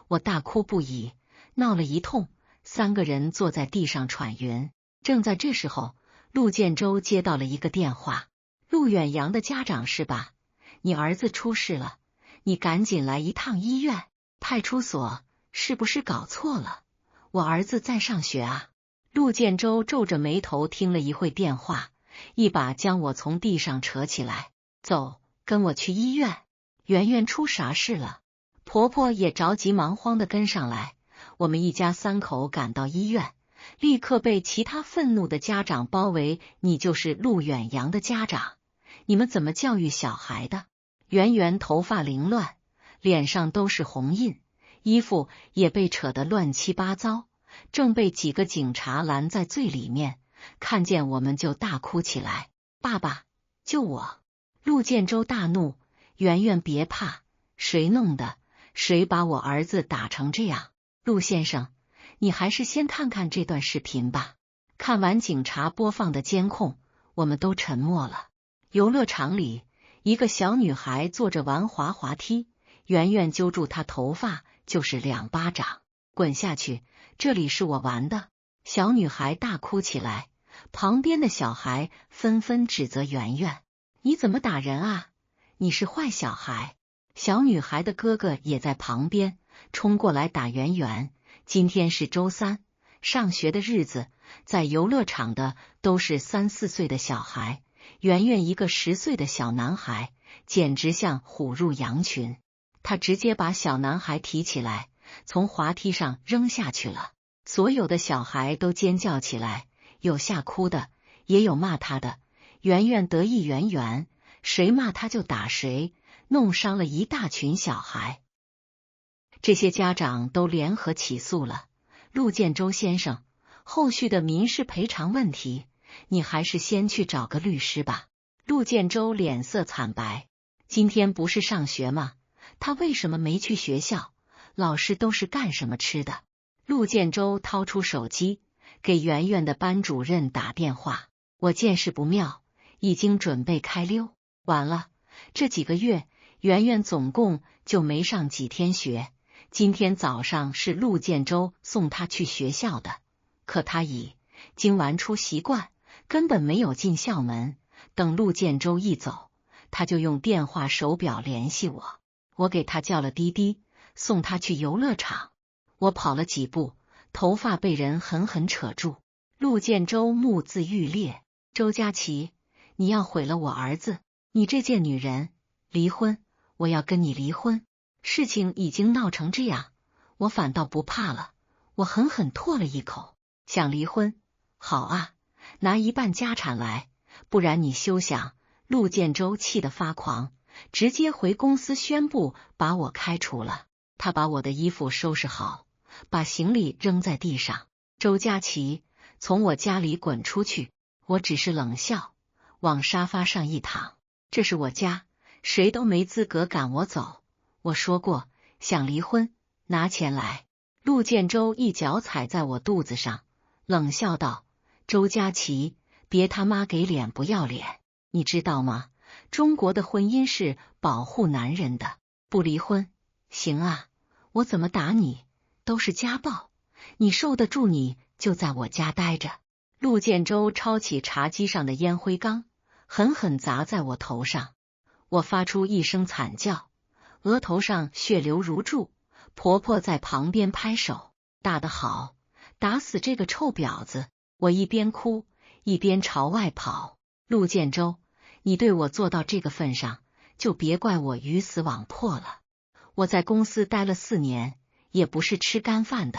我大哭不已，闹了一通，三个人坐在地上喘匀。正在这时候，陆建州接到了一个电话：“陆远扬的家长是吧？你儿子出事了，你赶紧来一趟医院。派出所是不是搞错了？我儿子在上学啊。”陆建州皱着眉头听了一会电话，一把将我从地上扯起来：“走，跟我去医院。圆圆出啥事了？”婆婆也着急忙慌的跟上来。我们一家三口赶到医院，立刻被其他愤怒的家长包围。“你就是陆远扬的家长？你们怎么教育小孩的？”圆圆头发凌乱，脸上都是红印，衣服也被扯得乱七八糟，正被几个警察拦在最里面，看见我们就大哭起来：“爸爸，救我！”陆建州大怒：“圆圆别怕，谁弄的？谁把我儿子打成这样？陆先生，你还是先看看这段视频吧。”看完警察播放的监控，我们都沉默了。游乐场里，一个小女孩坐着玩滑滑梯，圆圆揪住她头发就是2巴掌，滚下去，这里是我玩的。小女孩大哭起来，旁边的小孩纷纷指责圆圆：你怎么打人啊？你是坏小孩。小女孩的哥哥也在旁边冲过来打圆圆。今天是周3，上学的日子，在游乐场的都是3、4岁的小孩，圆圆一个10岁的小男孩，简直像虎入羊群。他直接把小男孩提起来，从滑梯上扔下去了。所有的小孩都尖叫起来，有吓哭的，也有骂他的。圆圆得意圆圆，谁骂他就打谁，弄伤了一大群小孩。这些家长都联合起诉了陆建州先生，后续的民事赔偿问题，你还是先去找个律师吧。陆建州脸色惨白，今天不是上学吗？他为什么没去学校？老师都是干什么吃的？陆建州掏出手机，给圆圆的班主任打电话。我见势不妙，已经准备开溜。完了，这几个月圆圆总共就没上几天学。今天早上是陆建州送他去学校的，可他已经玩出习惯，根本没有进校门。等陆建州一走，他就用电话手表联系我，我给他叫了滴滴，送他去游乐场。我跑了几步，头发被人狠狠扯住。陆建州目眦欲裂：周佳琪，你要毁了我儿子，你这贱女人，离婚，我要跟你离婚。事情已经闹成这样，我反倒不怕了。我狠狠唾了一口，想离婚？好啊，拿1半家产来，不然你休想。陆建州气得发狂，直接回公司宣布把我开除了。他把我的衣服收拾好，把行李扔在地上。周佳琪，从我家里滚出去！我只是冷笑，往沙发上一躺。这是我家，谁都没资格赶我走。我说过，想离婚，拿钱来。陆建州一脚踩在我肚子上，冷笑道：周佳琪，别他妈给脸不要脸，你知道吗？中国的婚姻是保护男人的，不离婚。行啊，我怎么打你？都是家暴，你受得住？你就在我家待着。陆建州抄起茶几上的烟灰缸，狠狠砸在我头上。我发出一声惨叫，额头上血流如注。婆婆在旁边拍手：打得好，打死这个臭婊子！我一边哭一边朝外跑。陆建州，你对我做到这个份上，就别怪我鱼死网破了。我在公司待了4年，也不是吃干饭的。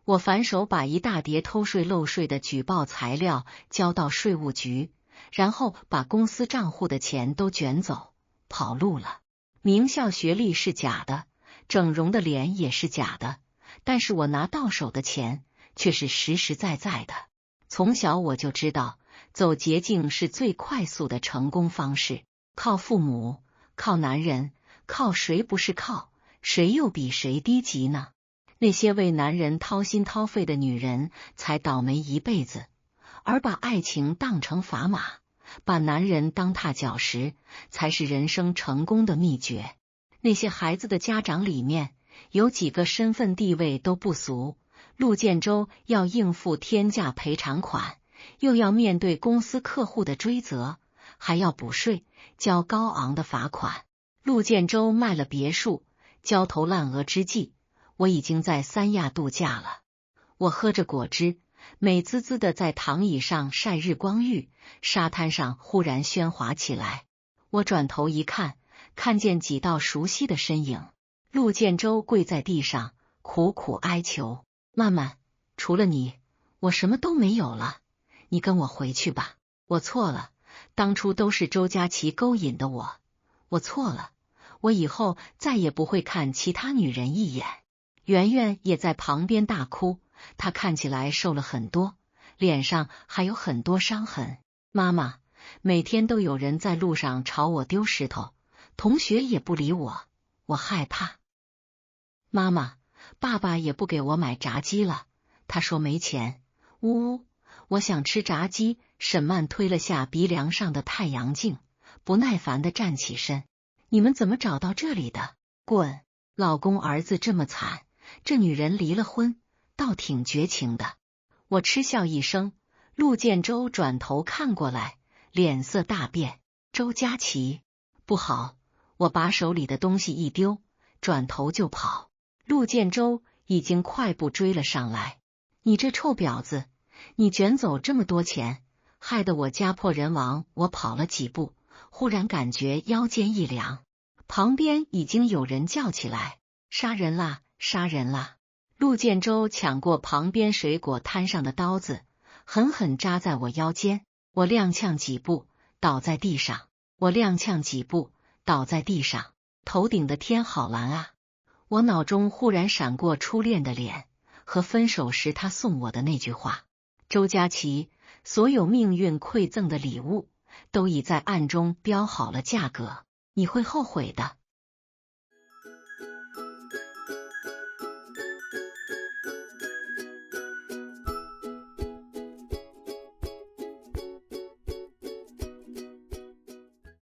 我反手把一大叠偷税漏税的举报材料交到税务局，然后把公司账户的钱都卷走，跑路了。名校学历是假的，整容的脸也是假的，但是我拿到手的钱却是实实在在的。从小我就知道，走捷径是最快速的成功方式，靠父母，靠男人，靠谁不是靠？谁又比谁低级呢？那些为男人掏心掏肺的女人才倒霉一辈子，而把爱情当成砝码，把男人当踏脚石，才是人生成功的秘诀。那些孩子的家长里面，有几个身份地位都不俗。陆建州要应付天价赔偿款，又要面对公司客户的追责，还要补税，交高昂的罚款。陆建州卖了别墅，焦头烂额之际，我已经在三亚度假了。我喝着果汁，美滋滋的在躺椅上晒日光浴，沙滩上忽然喧哗起来。我转头一看，看见几道熟悉的身影。陆建州跪在地上，苦苦哀求：曼曼，除了你，我什么都没有了，你跟我回去吧。我错了，当初都是周佳琪勾引的我，我错了，我以后再也不会看其他女人一眼。圆圆也在旁边大哭，她看起来瘦了很多，脸上还有很多伤痕。妈妈，每天都有人在路上朝我丢石头，同学也不理我，我害怕。妈妈，爸爸也不给我买炸鸡了，他说没钱。呜呜，我想吃炸鸡。沈曼推了下鼻梁上的太阳镜，不耐烦地站起身。你们怎么找到这里的？滚！老公儿子这么惨，这女人离了婚，倒挺绝情的。我嗤笑一声。陆建州转头看过来，脸色大变。周佳琪，不好！我把手里的东西一丢，转头就跑。陆建州已经快步追了上来。你这臭婊子，你卷走这么多钱，害得我家破人亡。我跑了几步，忽然感觉腰间一凉，旁边已经有人叫起来：杀人啦！杀人啦！陆建州抢过旁边水果摊上的刀子，狠狠扎在我腰间。我踉跄几步倒在地上，头顶的天好蓝啊！我脑中忽然闪过初恋的脸和分手时他送我的那句话。周佳琪，所有命运馈赠的礼物都已在暗中标好了价格，你会后悔的。